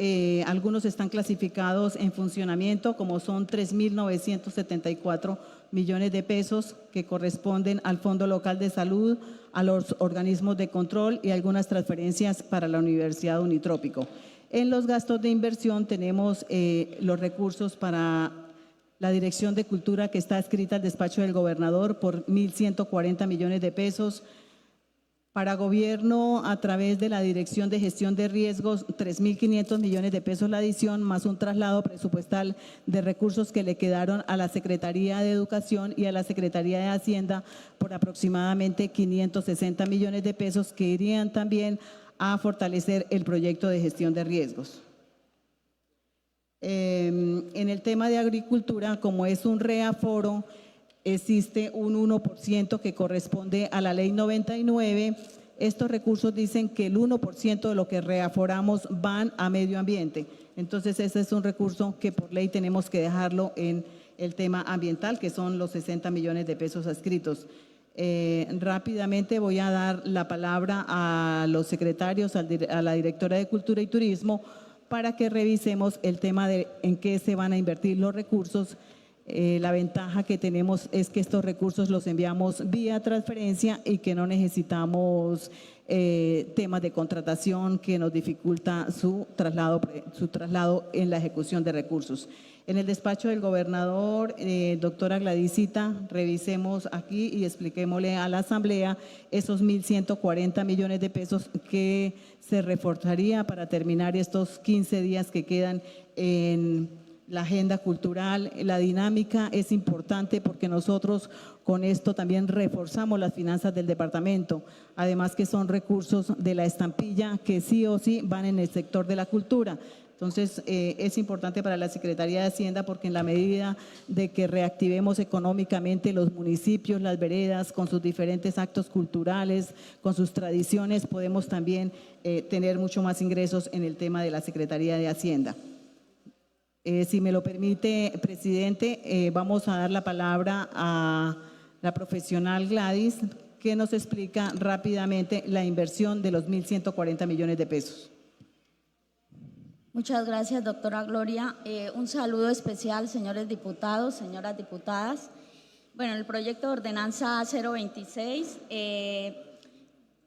algunos están clasificados en funcionamiento, como son 3.974 millones de pesos que corresponden al Fondo Local de Salud, a los organismos de control y algunas transferencias para la Universidad Unitrópico. En los gastos de inversión tenemos los recursos para la Dirección de Cultura, que está adscrita al despacho del gobernador, por 1.140 millones de pesos. Para gobierno, a través de la Dirección de Gestión de Riesgos, 3.500 millones de pesos la adición, más un traslado presupuestal de recursos que le quedaron a la Secretaría de Educación y a la Secretaría de Hacienda por aproximadamente 560 millones de pesos, que irían también a fortalecer el proyecto de gestión de riesgos. En el tema de agricultura, como es un reaforo, existe un 1% que corresponde a la Ley 99. Estos recursos dicen que el 1% de lo que reaforamos van a medio ambiente. Entonces, ese es un recurso que por ley tenemos que dejarlo en el tema ambiental, que son los 60 millones de pesos adscritos. Rápidamente voy a dar la palabra a los secretarios, a la directora de Cultura y Turismo, para que revisemos el tema de en qué se van a invertir los recursos. La ventaja que tenemos es que estos recursos los enviamos vía transferencia y que no necesitamos temas de contratación que nos dificulta su traslado en la ejecución de recursos. En el despacho del gobernador, doctora Gladysita, revisemos aquí y expliquémosle a la Asamblea esos 1.140 millones de pesos que se reforzaría para terminar estos 15 días que quedan en la agenda cultural. La dinámica es importante porque nosotros con esto también reforzamos las finanzas del departamento, además que son recursos de la estampilla que sí o sí van en el sector de la cultura. Entonces, es importante para la Secretaría de Hacienda porque en la medida de que reactivemos económicamente los municipios, las veredas, con sus diferentes actos culturales, con sus tradiciones, podemos también tener mucho más ingresos en el tema de la Secretaría de Hacienda. Si me lo permite, presidente, vamos a dar la palabra a la profesional Gladys, que nos explica rápidamente la inversión de los 1.140 millones de pesos. Muchas gracias, doctora Gloria. Un saludo especial, señores diputados, señoras diputadas. Bueno, el proyecto de ordenanza 026,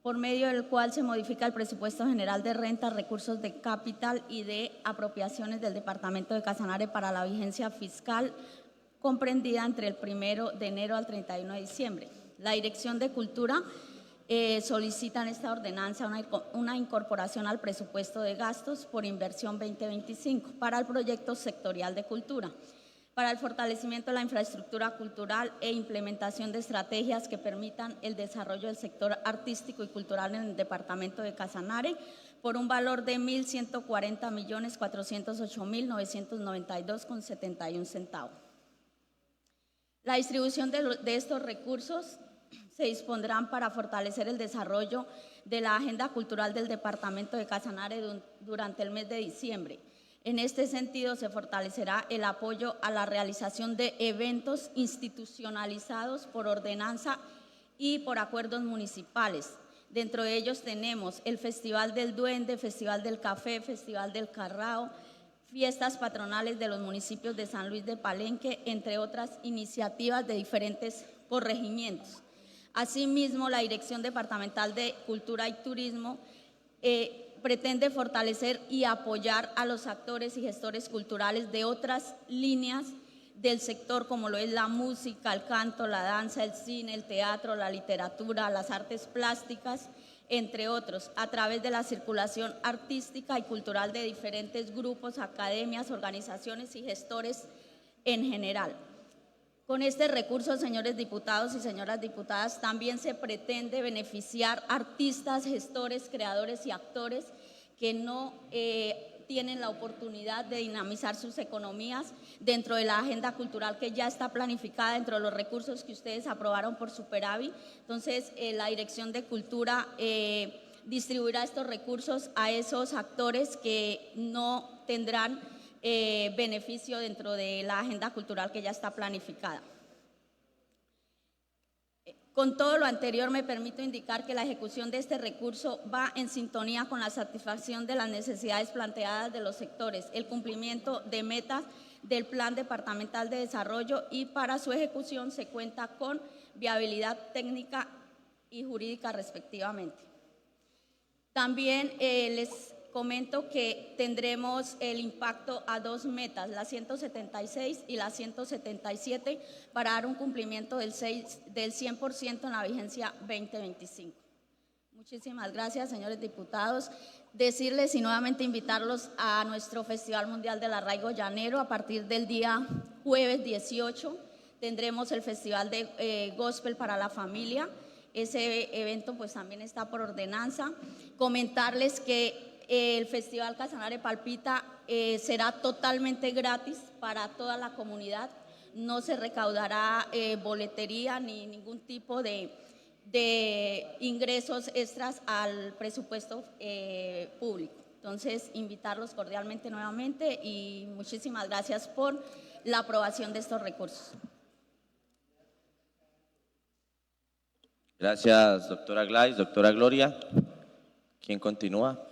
por medio del cual se modifica el presupuesto general de renta, recursos de capital y de apropiaciones del departamento de Casanare para la vigencia fiscal comprendida entre el 1 de enero al 31 de diciembre. La Dirección de Cultura solicita en esta ordenanza una incorporación al presupuesto de gastos por inversión 2025 para el proyecto sectorial de cultura, para el fortalecimiento de la infraestructura cultural e implementación de estrategias que permitan el desarrollo del sector artístico y cultural en el departamento de Casanare, por un valor de 1.140.408.992,71 centavos. La distribución de estos recursos se dispondrán para fortalecer el desarrollo de la agenda cultural del departamento de Casanare durante el mes de diciembre. En este sentido, se fortalecerá el apoyo a la realización de eventos institucionalizados por ordenanza y por acuerdos municipales. Dentro de ellos tenemos el Festival del Duende, Festival del Café, Festival del Carrao, fiestas patronales de los municipios de San Luis de Palenque, entre otras iniciativas de diferentes corregimientos. Asimismo, la Dirección Departamental de Cultura y Turismo pretende fortalecer y apoyar a los actores y gestores culturales de otras líneas del sector, como lo es la música, el canto, la danza, el cine, el teatro, la literatura, las artes plásticas, entre otros, a través de la circulación artística y cultural de diferentes grupos, academias, organizaciones y gestores en general. Con este recurso, señores diputados y señoras diputadas, también se pretende beneficiar artistas, gestores, creadores y actores que no tienen la oportunidad de dinamizar sus economías dentro de la agenda cultural que ya está planificada dentro de los recursos que ustedes aprobaron por superávit. Entonces, la Dirección de Cultura distribuirá estos recursos a esos actores que no tendrán beneficio dentro de la agenda cultural que ya está planificada. Con todo lo anterior, me permito indicar que la ejecución de este recurso va en sintonía con la satisfacción de las necesidades planteadas de los sectores, el cumplimiento de metas del Plan Departamental de Desarrollo, y para su ejecución se cuenta con viabilidad técnica y jurídica respectivamente. También les comento que tendremos el impacto a dos metas, la 176 y la 177, para dar un cumplimiento del 100% en la vigencia 2025. Muchísimas gracias, señores diputados. Decirles y nuevamente invitarlos a nuestro Festival Mundial del Arraigo Llanero. A partir del día jueves 18 tendremos el Festival de Gospel para la Familia. Ese evento pues también está por ordenanza. Comentarles que el Festival Casanare Palpita será totalmente gratis para toda la comunidad. No se recaudará boletería ni ningún tipo de ingresos extras al presupuesto público. Entonces, invitarlos cordialmente nuevamente y muchísimas gracias por la aprobación de estos recursos. Gracias, doctora Gladys. Doctora Gloria, ¿quién continúa?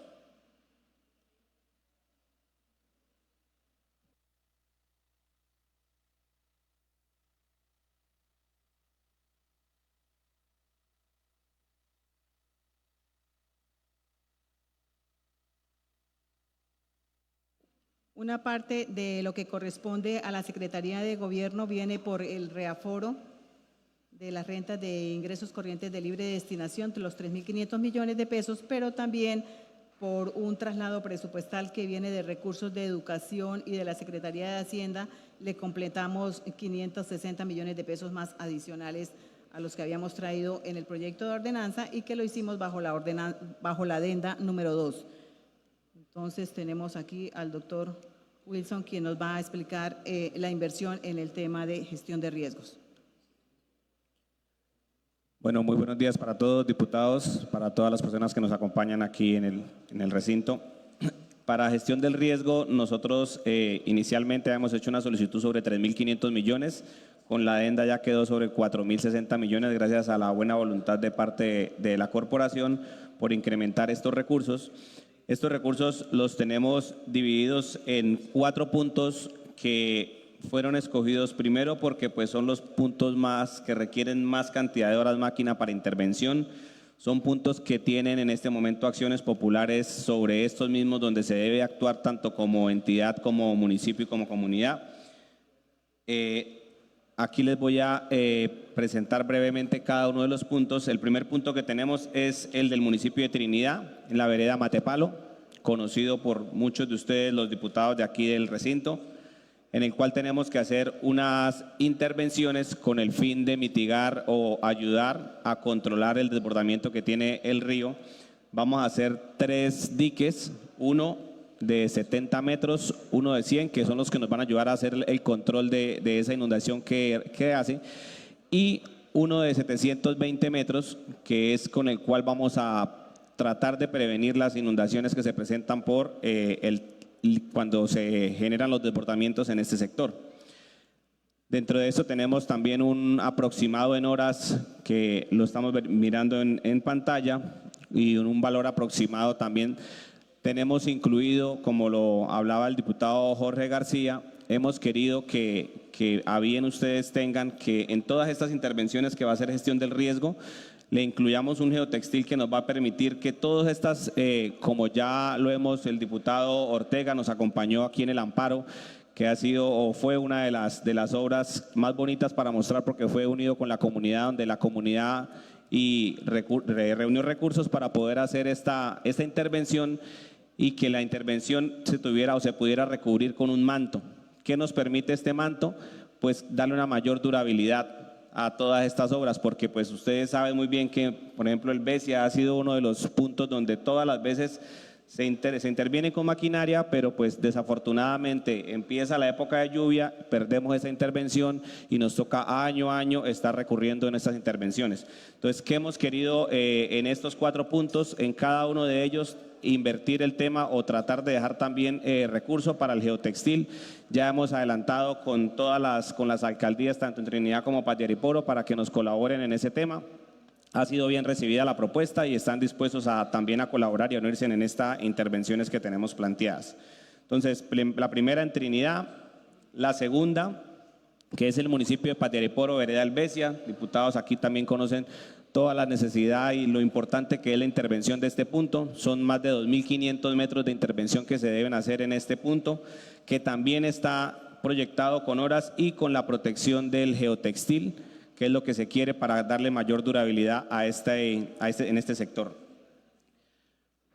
Una parte de lo que corresponde a la Secretaría de Gobierno viene por el reaforo de las rentas de ingresos corrientes de libre destinación, de los 3.500 millones de pesos, pero también por un traslado presupuestal que viene de recursos de educación y de la Secretaría de Hacienda. Le completamos 560 millones de pesos más adicionales a los que habíamos traído en el proyecto de ordenanza y que lo hicimos bajo la adenda número 2. Entonces tenemos aquí al doctor Wilson, quien nos va a explicar la inversión en el tema de gestión de riesgos. Bueno, muy buenos días para todos, diputados, para todas las personas que nos acompañan aquí en el recinto. Para gestión del riesgo, nosotros inicialmente habíamos hecho una solicitud sobre 3.500 millones, con la adenda ya quedó sobre 4.060 millones, gracias a la buena voluntad de parte de la corporación por incrementar estos recursos. Estos recursos los tenemos divididos en 4 puntos que fueron escogidos primero porque pues son los puntos más que requieren más cantidad de horas máquina para intervención. Son puntos que tienen en este momento acciones populares sobre estos mismos, donde se debe actuar tanto como entidad, como municipio y como comunidad. Aquí les voy a presentar brevemente cada uno de los puntos. El primer punto que tenemos es el del municipio de Trinidad, en la vereda Matepalo, conocido por muchos de ustedes, los diputados de aquí del recinto, en el cual tenemos que hacer unas intervenciones con el fin de mitigar o ayudar a controlar el desbordamiento que tiene el río. Vamos a hacer 3 diques, uno de 70 metros, uno de 100, que son los que nos van a ayudar a hacer el control de esa inundación que hace, y uno de 720 metros, que es con el cual vamos a tratar de prevenir las inundaciones que se presentan por cuando se generan los desbordamientos en este sector. Dentro de eso tenemos también un aproximado en horas que lo estamos mirando en pantalla, y un valor aproximado también tenemos incluido, como lo hablaba el diputado Jorge García. Hemos querido que a bien ustedes tengan que en todas estas intervenciones que va a ser gestión del riesgo, le incluyamos un geotextil que nos va a permitir que todas estas, como ya lo hemos, el diputado Ortega nos acompañó aquí en el amparo, que ha sido o fue una de las obras más bonitas para mostrar, porque fue unido con la comunidad, donde la comunidad reunió recursos para poder hacer esta intervención, y que la intervención se tuviera o se pudiera recubrir con un manto. ¿Qué nos permite este manto? Pues darle una mayor durabilidad a todas estas obras, porque pues ustedes saben muy bien que, por ejemplo, el Besia ha sido uno de los puntos donde todas las veces se interviene con maquinaria, pero pues desafortunadamente empieza la época de lluvia, perdemos esa intervención y nos toca año a año estar recurriendo en estas intervenciones. Entonces, ¿qué hemos querido en estos 4 puntos? En cada uno de ellos invertir el tema o tratar de dejar también recursos para el geotextil. Ya hemos adelantado con las alcaldías, tanto en Trinidad como Padyariporo, para que nos colaboren en ese tema. Ha sido bien recibida la propuesta y están dispuestos también a colaborar y a unirse en estas intervenciones que tenemos planteadas. Entonces, la primera en Trinidad, la segunda, que es el municipio de Padyariporo, vereda Helvecia. Diputados aquí también conocen toda la necesidad y lo importante que es la intervención de este punto. Son más de 2.500 metros de intervención que se deben hacer en este punto, que también está proyectado con horas y con la protección del geotextil, que es lo que se quiere para darle mayor durabilidad en este sector.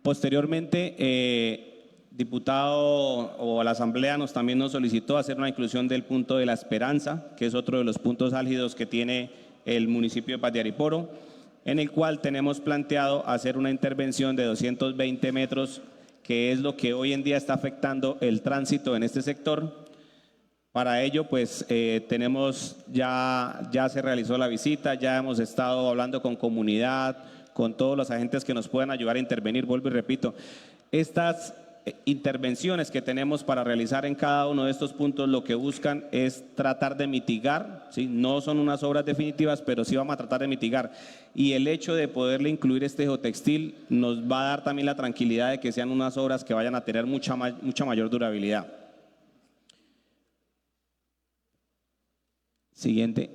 Posteriormente, diputado o la Asamblea también nos solicitó hacer una inclusión del punto de La Esperanza, que es otro de los puntos álgidos que tiene el municipio de Padyariporo, en el cual tenemos planteado hacer una intervención de 220 metros, que es lo que hoy en día está afectando el tránsito en este sector. Para ello, pues ya se realizó la visita, ya hemos estado hablando con comunidad, con todos los agentes que nos puedan ayudar a intervenir. Vuelvo y repito, estas intervenciones que tenemos para realizar en cada uno de estos puntos lo que buscan es tratar de mitigar, ¿sí? No son unas obras definitivas, pero sí vamos a tratar de mitigar. Y el hecho de poderle incluir este geotextil nos va a dar también la tranquilidad de que sean unas obras que vayan a tener mucha mayor durabilidad. Siguiente.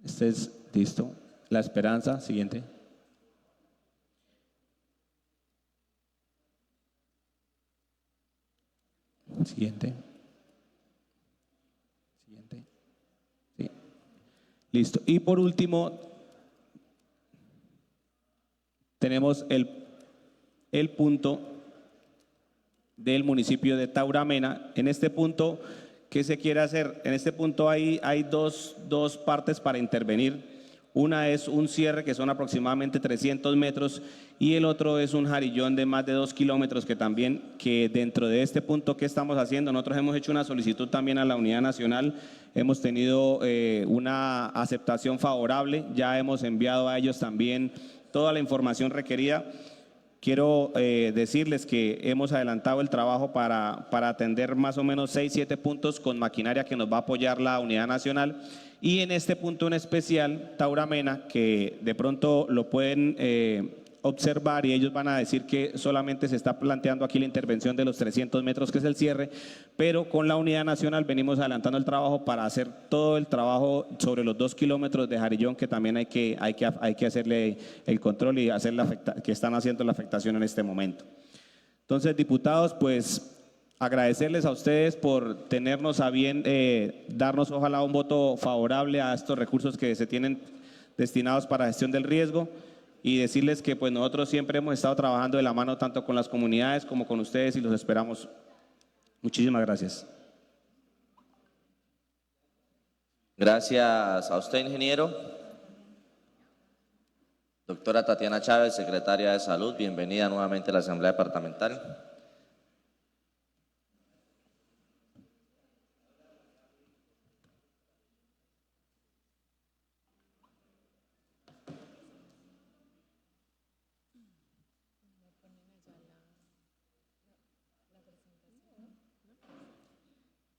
Este es listo. La Esperanza, siguiente. Siguiente. Siguiente. Sí. Listo. Y por último, tenemos el punto del municipio de Tauramena. En este punto, ¿qué se quiere hacer? En este punto hay dos partes para intervenir. Una es un cierre que son aproximadamente 300 metros y el otro es un jarillón de más de 2 kilómetros que dentro de este punto que estamos haciendo, nosotros hemos hecho una solicitud también a la Unidad Nacional, hemos tenido una aceptación favorable, ya hemos enviado a ellos también toda la información requerida. Quiero decirles que hemos adelantado el trabajo para atender más o menos 6-7 puntos con maquinaria que nos va a apoyar la Unidad Nacional. Y en este punto en especial, Tauramena, que de pronto lo pueden observar y ellos van a decir que solamente se está planteando aquí la intervención de los 300 metros, que es el cierre, pero con la Unidad Nacional venimos adelantando el trabajo para hacer todo el trabajo sobre los 2 kilómetros de jarillón, que también hay que hacerle el control y hacer que están haciendo la afectación en este momento. Entonces, diputados, pues agradecerles a ustedes por tenernos a bien darnos ojalá un voto favorable a estos recursos que se tienen destinados para gestión del riesgo y decirles que pues nosotros siempre hemos estado trabajando de la mano tanto con las comunidades como con ustedes y los esperamos. Muchísimas gracias. Gracias a usted, ingeniero. Doctora Tatiana Chávez, secretaria de Salud, bienvenida nuevamente a la Asamblea Departamental.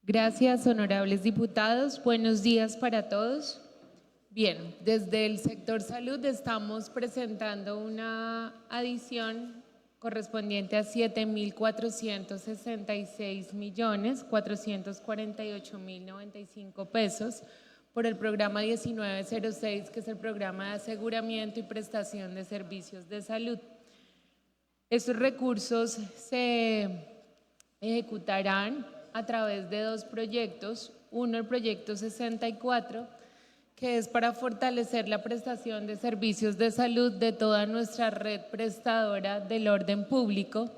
Gracias, honorables diputados. Buenos días para todos. Bien, desde el sector salud estamos presentando una adición correspondiente a 7.466.448.095 pesos por el programa 1906, que es el programa de aseguramiento y prestación de servicios de salud. Estos recursos se ejecutarán a través de dos proyectos. Uno, el proyecto 64, que es para fortalecer la prestación de servicios de salud de toda nuestra red prestadora del orden público,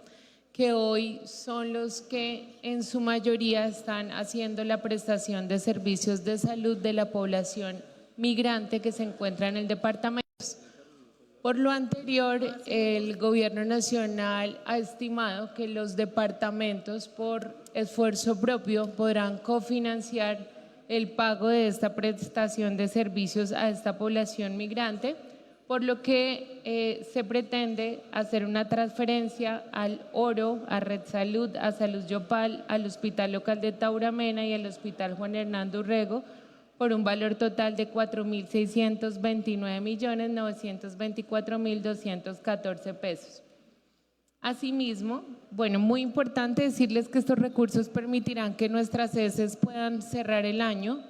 que hoy son los que en su mayoría están haciendo la prestación de servicios de salud de la población migrante que se encuentra en el departamento. Por lo anterior, el Gobierno Nacional ha estimado que los departamentos por esfuerzo propio podrán cofinanciar el pago de esta prestación de servicios a esta población migrante, por lo que se pretende hacer una transferencia al Oro, a Red Salud, a Salud Yopal, al Hospital Local de Tauramena y al Hospital Juan Hernando Urrego, por un valor total de 4.629.924.214 pesos. Asimismo, bueno, muy importante decirles que estos recursos permitirán que nuestras ESES puedan cerrar el año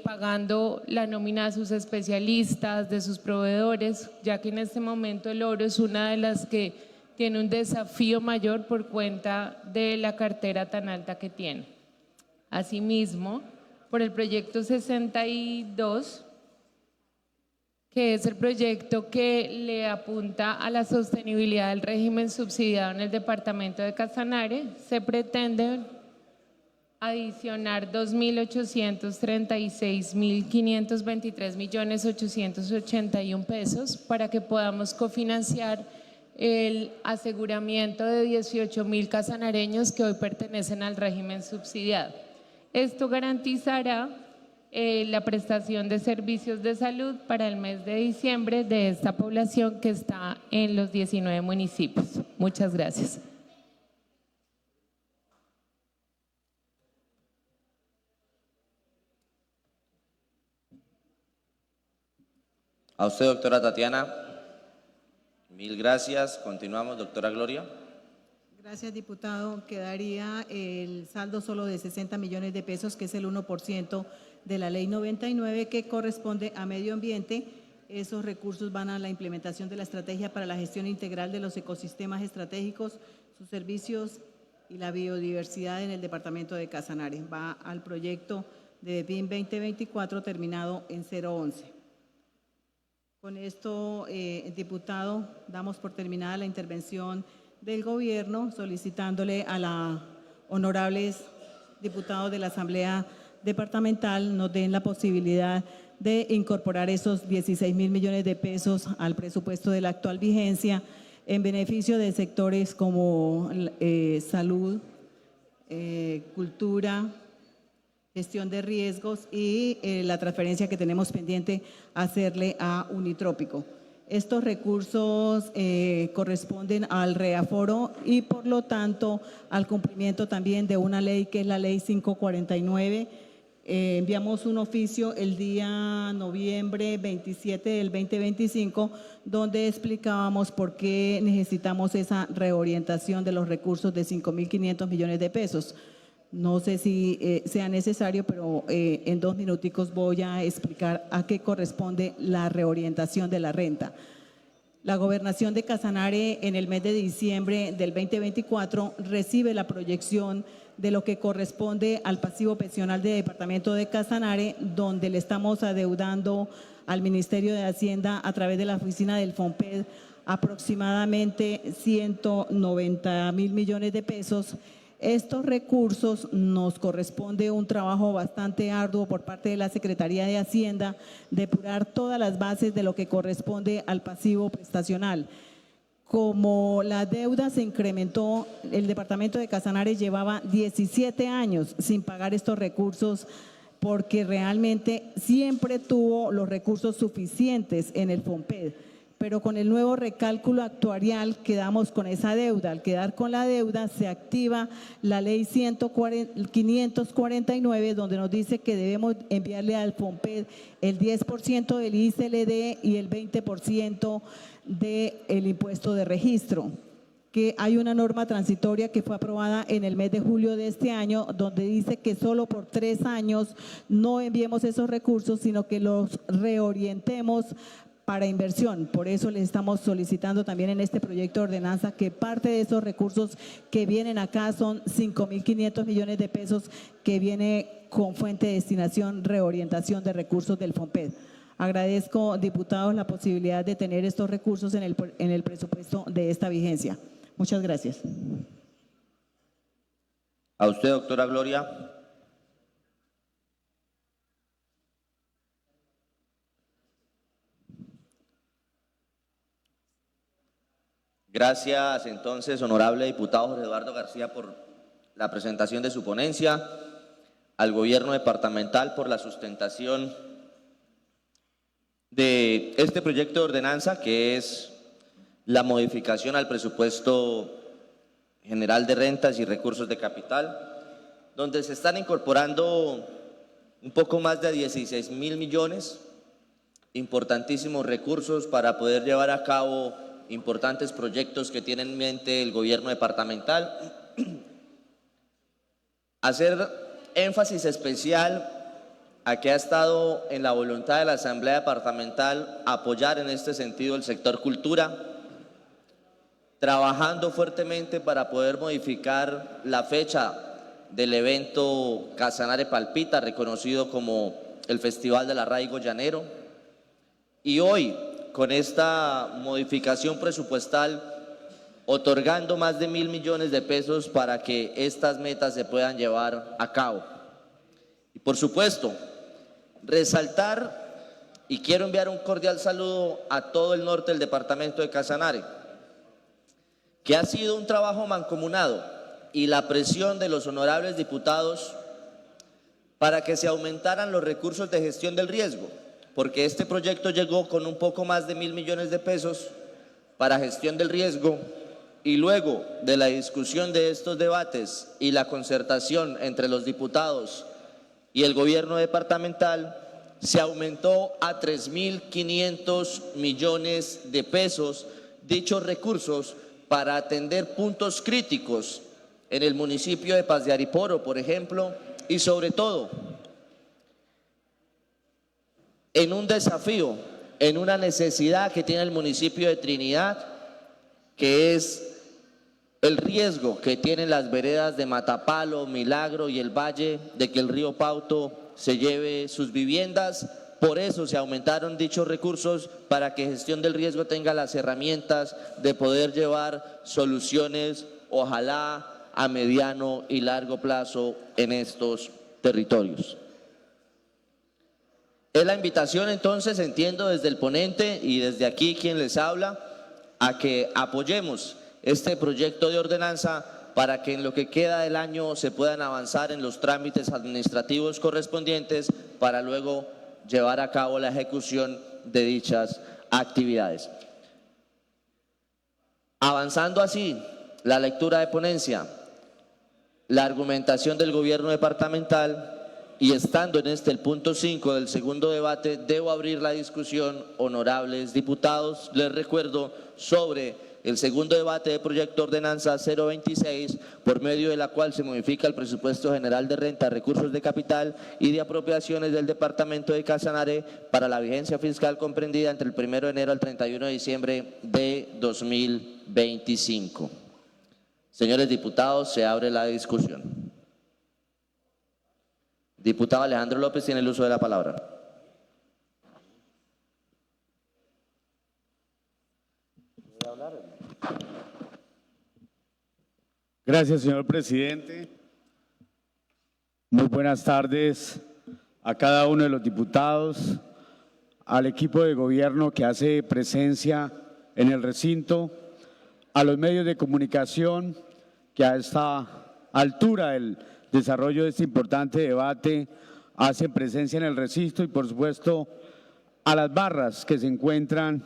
pagando la nómina de sus especialistas, de sus proveedores, ya que en este momento el Oro es una de las que tiene un desafío mayor por cuenta de la cartera tan alta que tiene. Asimismo, por el proyecto 62, que es el proyecto que le apunta a la sostenibilidad del régimen subsidiado en el departamento de Casanare, se pretende adicionar 2.836.523.881 pesos para que podamos cofinanciar el aseguramiento de 18.000 casanareños que hoy pertenecen al régimen subsidiado. Esto garantizará la prestación de servicios de salud para el mes de diciembre de esta población que está en los 19 municipios. Muchas gracias. A usted, doctora Tatiana. Mil gracias. Continuamos, doctora Gloria. Gracias, diputado. Quedaría el saldo solo de 60 millones de pesos, que es el 1% de la Ley 99, que corresponde a Medio Ambiente. Esos recursos van a la implementación de la estrategia para la gestión integral de los ecosistemas estratégicos, sus servicios y la biodiversidad en el departamento de Casanare. Va al proyecto de BIM 2024 terminado en 011. Con esto, diputado, damos por terminada la intervención del gobierno, solicitándole a los honorables diputados de la Asamblea Departamental nos den la posibilidad de incorporar esos 16.000 millones de pesos al presupuesto de la actual vigencia en beneficio de sectores como salud, cultura, gestión de riesgos y la transferencia que tenemos pendiente hacerle a Unitrópico. Estos recursos corresponden al reaforo y por lo tanto al cumplimiento también de una ley que es la ley 549. Enviamos un oficio el día noviembre 27 del 2025 donde explicábamos por qué necesitamos esa reorientación de los recursos de 5.500 millones de pesos. No sé si sea necesario, pero en 2 minuticos voy a explicar a qué corresponde la reorientación de la renta. La Gobernación de Casanare en el mes de diciembre del 2024 recibe la proyección de lo que corresponde al pasivo pensional del departamento de Casanare, donde le estamos adeudando al Ministerio de Hacienda a través de la oficina del FOMPED aproximadamente 190.000 millones de pesos. Estos recursos nos corresponde un trabajo bastante arduo por parte de la Secretaría de Hacienda, depurar todas las bases de lo que corresponde al pasivo prestacional. Como la deuda se incrementó, el departamento de Casanare llevaba 17 años sin pagar estos recursos porque realmente siempre tuvo los recursos suficientes en el FOMPED. Pero con el nuevo recálculo actuarial quedamos con esa deuda. Al quedar con la deuda se activa la ley 549 donde nos dice que debemos enviarle al FOMPED el 10% del ICLD y el 20% del impuesto de registro. Que hay una norma transitoria que fue aprobada en el mes de julio de este año donde dice que solo por 3 años no enviemos esos recursos, sino que los reorientemos para inversión. Por eso les estamos solicitando también en este proyecto de ordenanza que parte de esos recursos que vienen acá son 5.500 millones de pesos que viene con fuente de destinación, reorientación de recursos del FOMPED. Agradezco, diputados, la posibilidad de tener estos recursos en el presupuesto de esta vigencia. Muchas gracias. A usted, doctora Gloria. Gracias, entonces, honorable diputado Jorge Eduardo García, por la presentación de su ponencia, al gobierno departamental por la sustentación de este proyecto de ordenanza, que es la modificación al presupuesto general de rentas y recursos de capital, donde se están incorporando un poco más de 16.000 millones, importantísimos recursos para poder llevar a cabo importantes proyectos que tiene en mente el gobierno departamental. Hacer énfasis especial a que ha estado en la voluntad de la Asamblea Departamental apoyar en este sentido el sector cultura, trabajando fuertemente para poder modificar la fecha del evento Casanare Palpita, reconocido como el Festival del Arraigo Llanero. Y hoy, con esta modificación presupuestal, otorgando más de 1.000 millones de pesos para que estas metas se puedan llevar a cabo. Y por supuesto, resaltar, y quiero enviar un cordial saludo a todo el norte del departamento de Casanare, que ha sido un trabajo mancomunado y la presión de los honorables diputados para que se aumentaran los recursos de gestión del riesgo, porque este proyecto llegó con un poco más de 1.000 millones de pesos para gestión del riesgo, y luego de la discusión de estos debates y la concertación entre los diputados y el gobierno departamental, se aumentó a 3.500 millones de pesos dichos recursos para atender puntos críticos en el municipio de Paz de Ariporo, por ejemplo, y sobre todo en un desafío, en una necesidad que tiene el municipio de Trinidad, que es el riesgo que tienen las veredas de Matapalo, Milagro y el Valle de que el río Pauto se lleve sus viviendas. Por eso se aumentaron dichos recursos para que gestión del riesgo tenga las herramientas de poder llevar soluciones, ojalá a mediano y largo plazo en estos territorios. Es la invitación entonces, entiendo desde el ponente y desde aquí quien les habla, a que apoyemos este proyecto de ordenanza para que en lo que queda del año se puedan avanzar en los trámites administrativos correspondientes para luego llevar a cabo la ejecución de dichas actividades. Avanzando así la lectura de ponencia, la argumentación del gobierno departamental, y estando en el punto 5 del segundo debate, debo abrir la discusión, honorables diputados. Les recuerdo sobre el segundo debate de proyecto ordenanza 026, por medio de la cual se modifica el presupuesto general de renta, recursos de capital y de apropiaciones del departamento de Casanare para la vigencia fiscal comprendida entre el 1 de enero al 31 de diciembre de 2025. Señores diputados, se abre la discusión. Diputado Alejandro López tiene el uso de la palabra. Gracias, señor presidente. Muy buenas tardes a cada uno de los diputados, al equipo de gobierno que hace presencia en el recinto, a los medios de comunicación que a esta altura del desarrollo de este importante debate hacen presencia en el recinto, y por supuesto a las barras que se encuentran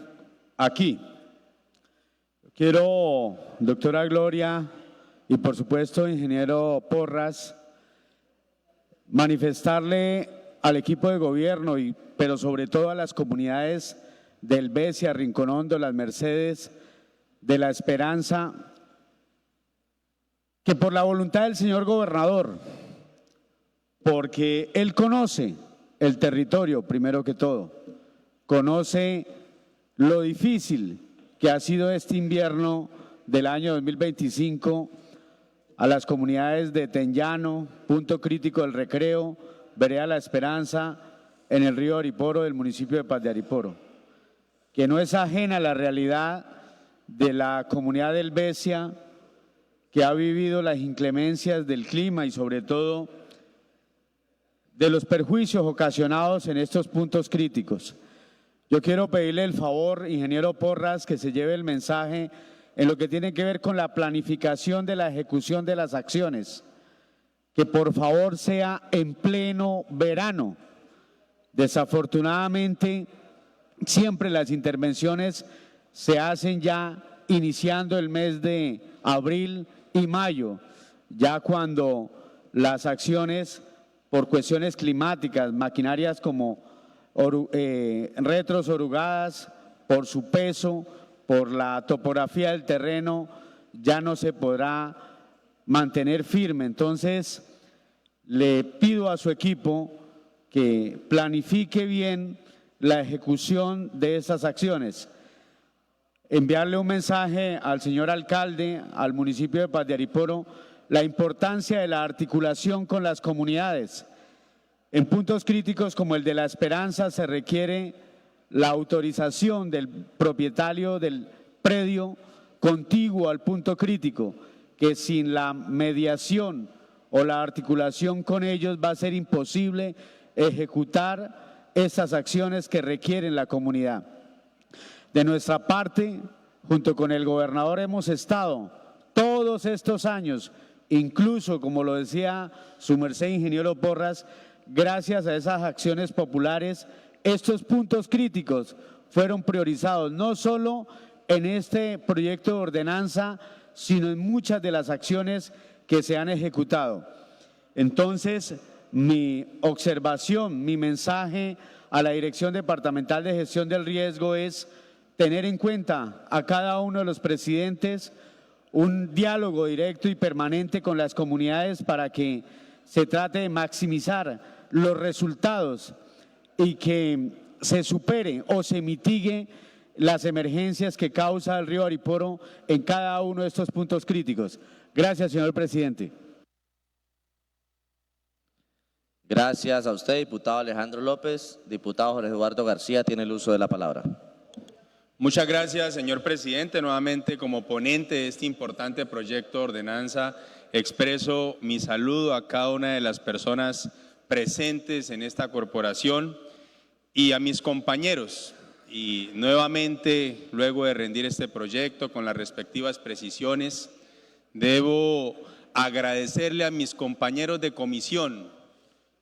aquí. Quiero, doctora Gloria, y por supuesto ingeniero Porras, manifestarle al equipo de gobierno, pero sobre todo a las comunidades del Besia, Rincón Hondo, Las Mercedes, de La Esperanza, que por la voluntad del señor gobernador, porque él conoce el territorio primero que todo, conoce lo difícil que ha sido este invierno del año 2025, a las comunidades de Tenyano, Punto Crítico del Recreo, Vereda La Esperanza, en el río Ariporo del municipio de Paz de Ariporo, que no es ajena a la realidad de la comunidad del Besia, que ha vivido las inclemencias del clima y sobre todo de los perjuicios ocasionados en estos puntos críticos. Yo quiero pedirle el favor, ingeniero Porras, que se lleve el mensaje en lo que tiene que ver con la planificación de la ejecución de las acciones, que por favor sea en pleno verano. Desafortunadamente, siempre las intervenciones se hacen ya iniciando el mes de abril y mayo, ya cuando las acciones por cuestiones climáticas, maquinarias como retros orugadas, por su peso, por la topografía del terreno, ya no se podrá mantener firme. Entonces, le pido a su equipo que planifique bien la ejecución de estas acciones. Enviarle un mensaje al señor alcalde, al municipio de Paz de Ariporo, la importancia de la articulación con las comunidades. En puntos críticos como el de La Esperanza se requiere la autorización del propietario del predio contiguo al punto crítico, que sin la mediación o la articulación con ellos va a ser imposible ejecutar esas acciones que requieren la comunidad. De nuestra parte, junto con el gobernador hemos estado todos estos años, incluso como lo decía su merced ingeniero Porras, gracias a esas acciones populares, estos puntos críticos fueron priorizados no solo en este proyecto de ordenanza, sino en muchas de las acciones que se han ejecutado. Entonces, mi observación, mi mensaje a la Dirección Departamental de Gestión del Riesgo es tener en cuenta a cada uno de los presidentes un diálogo directo y permanente con las comunidades para que se trate de maximizar los resultados y que se supere o se mitigue las emergencias que causa el río Ariporo en cada uno de estos puntos críticos. Gracias, señor presidente. Gracias a usted, diputado Alejandro López. Diputado Jorge Eduardo García tiene el uso de la palabra. Muchas gracias, señor presidente. Nuevamente, como ponente de este importante proyecto de ordenanza, expreso mi saludo a cada una de las personas presentes en esta corporación y a mis compañeros. Y nuevamente, luego de rendir este proyecto con las respectivas precisiones, debo agradecerle a mis compañeros de comisión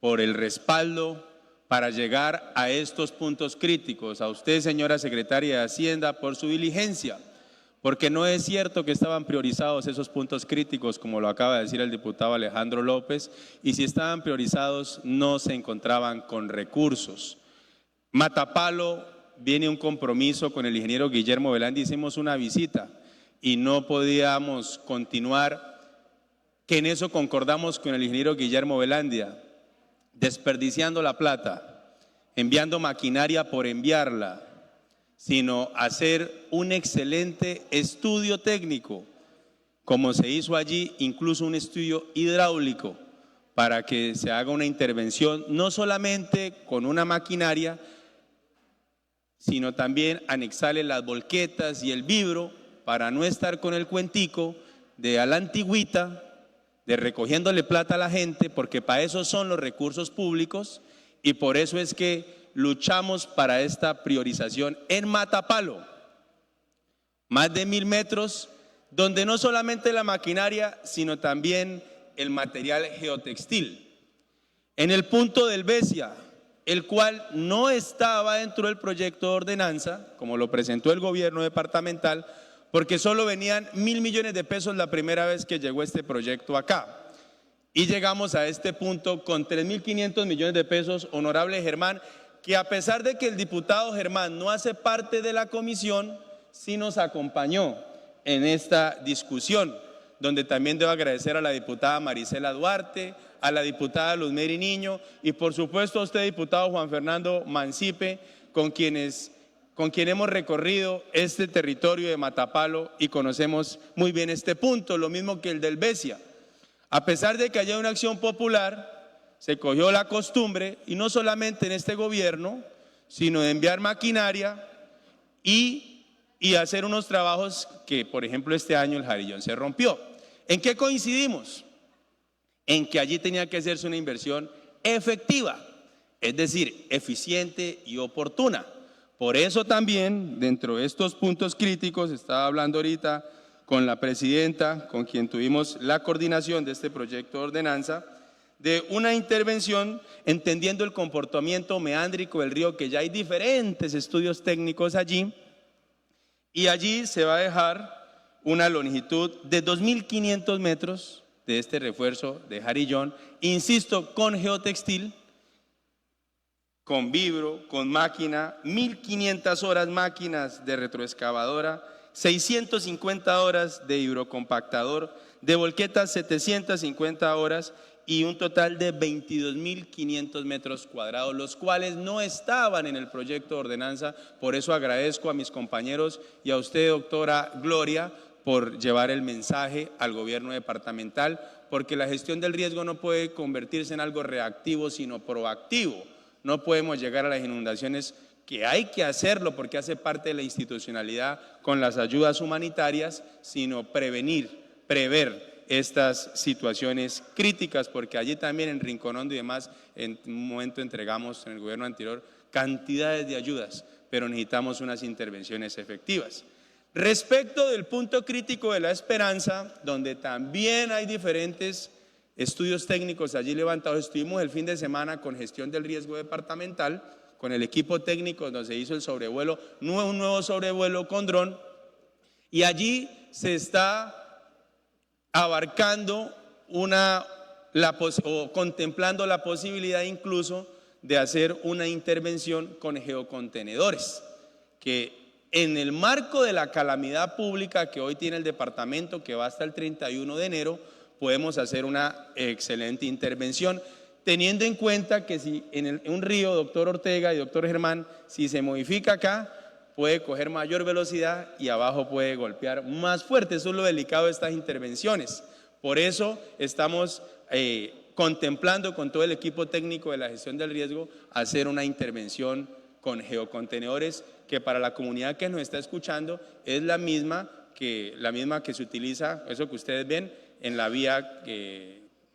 por el respaldo para llegar a estos puntos críticos. A usted, señora secretaria de Hacienda, por su diligencia, porque no es cierto que estaban priorizados esos puntos críticos, como lo acaba de decir el diputado Alejandro López, y si estaban priorizados no se encontraban con recursos. Matapalo viene un compromiso con el ingeniero Guillermo Velandia, hicimos una visita y no podíamos continuar, que en eso concordamos con el ingeniero Guillermo Velandia, desperdiciando la plata, enviando maquinaria por enviarla, sino hacer un excelente estudio técnico, como se hizo allí, incluso un estudio hidráulico, para que se haga una intervención, no solamente con una maquinaria, sino también anexarle las volquetas y el vibro, para no estar con el cuentico de a la antigüita, de recogiéndole plata a la gente, porque para eso son los recursos públicos y por eso es que luchamos para esta priorización en Matapalo. Más de 1000 metros, donde no solamente la maquinaria, sino también el material geotextil. En el punto del Besia, el cual no estaba dentro del proyecto de ordenanza, como lo presentó el gobierno departamental, porque solo venían 1.000 millones de pesos la primera vez que llegó este proyecto acá. Y llegamos a este punto con 3.500 millones de pesos, honorable Germán, que a pesar de que el diputado Germán no hace parte de la comisión, sí nos acompañó en esta discusión, donde también debo agradecer a la diputada Marisela Duarte, a la diputada Luzmeri Niño y por supuesto a usted, diputado Juan Fernando Mancipe, con quien hemos recorrido este territorio de Matapalo y conocemos muy bien este punto, lo mismo que el del Besia. A pesar de que haya una acción popular, se cogió la costumbre, y no solamente en este gobierno, sino de enviar maquinaria y hacer unos trabajos que, por ejemplo, este año el Jarillón se rompió. ¿En qué coincidimos? En que allí tenía que hacerse una inversión efectiva, es decir, eficiente y oportuna. Por eso también, dentro de estos puntos críticos, estaba hablando ahorita con la presidenta, con quien tuvimos la coordinación de este proyecto de ordenanza, de una intervención entendiendo el comportamiento meándrico del río, que ya hay diferentes estudios técnicos allí, y allí se va a dejar una longitud de 2.500 metros de este refuerzo de Jarillón, insisto, con geotextil, con vibro, con máquina, 1.500 horas máquinas de retroexcavadora, 650 horas de hidrocompactador, de volquetas 750 horas y un total de 22.500 metros cuadrados, los cuales no estaban en el proyecto de ordenanza. Por eso agradezco a mis compañeros y a usted, doctora Gloria, por llevar el mensaje al gobierno departamental, porque la gestión del riesgo no puede convertirse en algo reactivo, sino proactivo. No podemos llegar a las inundaciones, que hay que hacerlo porque hace parte de la institucionalidad con las ayudas humanitarias, sino prever estas situaciones críticas, porque allí también en Rincón Hondo y demás, en un momento entregamos en el gobierno anterior cantidades de ayudas, pero necesitamos unas intervenciones efectivas. Respecto del punto crítico de La Esperanza, donde también hay diferentes estudios técnicos allí levantados, estuvimos el fin de semana con gestión del riesgo departamental, con el equipo técnico donde se hizo el sobrevuelo, un nuevo sobrevuelo con dron, y allí se está abarcando contemplando la posibilidad incluso de hacer una intervención con geocontenedores, que en el marco de la calamidad pública que hoy tiene el departamento, que va hasta el 31 de enero, podemos hacer una excelente intervención, teniendo en cuenta que si en un río, doctor Ortega y doctor Germán, si se modifica acá, puede coger mayor velocidad y abajo puede golpear más fuerte. Eso es lo delicado de estas intervenciones. Por eso estamos contemplando con todo el equipo técnico de la gestión del riesgo hacer una intervención con geocontenedores, que para la comunidad que nos está escuchando es la misma que se utiliza, eso que ustedes ven, en la vía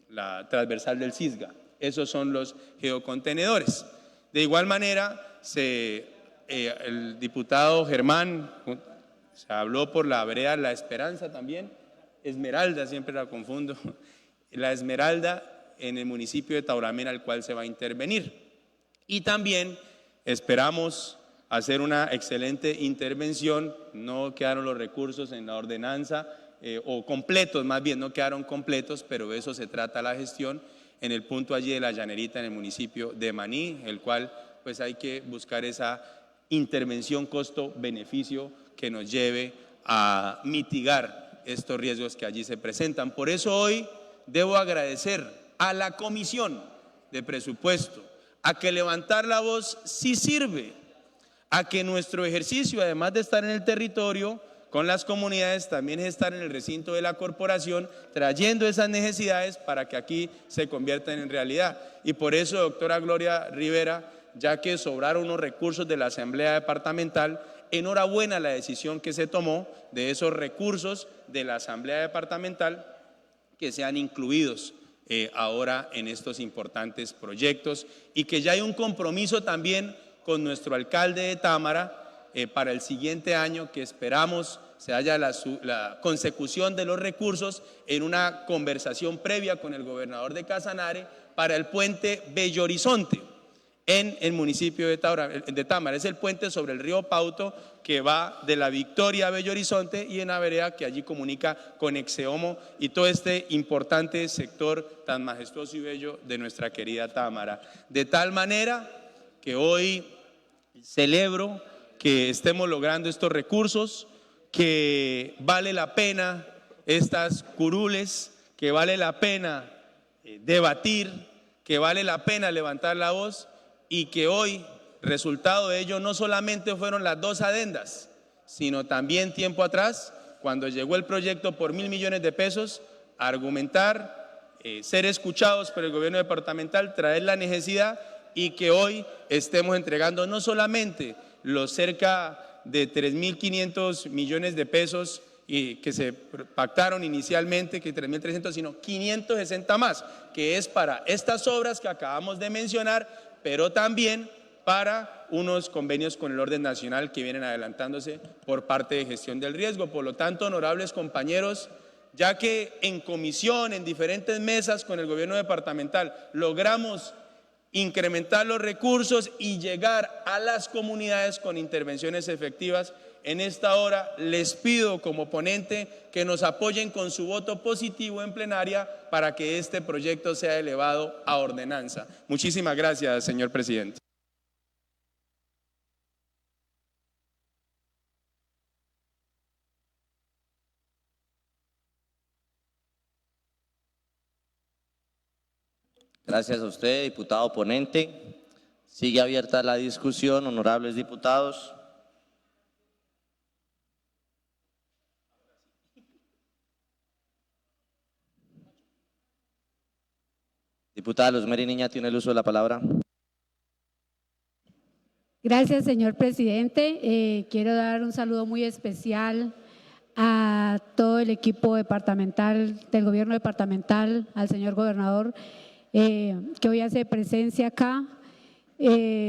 la transversal del Cisga. Esos son los geocontenedores. De igual manera, el diputado Germán se habló por la vereda La Esperanza también, Esmeralda, siempre la confundo, la Esmeralda en el municipio de Tauramena, al cual se va a intervenir. Y también esperamos hacer una excelente intervención, no quedaron los recursos en la ordenanza, o completos, más bien no quedaron completos, pero de eso se trata la gestión, en el punto allí de La Llanerita en el municipio de Maní, el cual pues hay que buscar esa intervención costo-beneficio que nos lleve a mitigar estos riesgos que allí se presentan. Por eso hoy debo agradecer a la Comisión de Presupuesto, a que levantar la voz sí sirve, a que nuestro ejercicio, además de estar en el territorio con las comunidades, también es estar en el recinto de la corporación, trayendo esas necesidades para que aquí se conviertan en realidad. Y por eso, doctora Gloria Rivera, ya que sobraron unos recursos de la Asamblea Departamental, enhorabuena la decisión que se tomó de esos recursos de la Asamblea Departamental que sean incluidos ahora en estos importantes proyectos, y que ya hay un compromiso también con nuestro alcalde de Támara para el siguiente año, que esperamos se haya la consecución de los recursos en una conversación previa con el gobernador de Casanare para el puente Bello Horizonte en el municipio de Támara. Es el puente sobre el río Pauto que va de La Victoria a Bello Horizonte y en la vereda que allí comunica con Exeomo y todo este importante sector tan majestuoso y bello de nuestra querida Támara. De tal manera que hoy celebro que estemos logrando estos recursos, que vale la pena estas curules, que vale la pena debatir, que vale la pena levantar la voz, y que hoy, resultado de ello, no solamente fueron las dos adendas, sino también tiempo atrás, cuando llegó el proyecto por 1.000 millones de pesos, argumentar, ser escuchados por el gobierno departamental, traer la necesidad, y que hoy estemos entregando no solamente los cerca de 3.500 millones de pesos que se pactaron inicialmente, que 3.300, sino 560 más, que es para estas obras que acabamos de mencionar, pero también para unos convenios con el orden nacional que vienen adelantándose por parte de gestión del riesgo. Por lo tanto, honorables compañeros, ya que en comisión, en diferentes mesas con el gobierno departamental, logramos incrementar los recursos y llegar a las comunidades con intervenciones efectivas. En esta hora les pido como ponente que nos apoyen con su voto positivo en plenaria para que este proyecto sea elevado a ordenanza. Muchísimas gracias, señor presidente. Gracias a usted, diputado ponente. Sigue abierta la discusión, honorables diputados. Diputada Luz Mary Niña tiene el uso de la palabra. Gracias, señor presidente. Quiero dar un saludo muy especial a todo el equipo departamental, del gobierno departamental, al señor gobernador, que hoy hace presencia acá.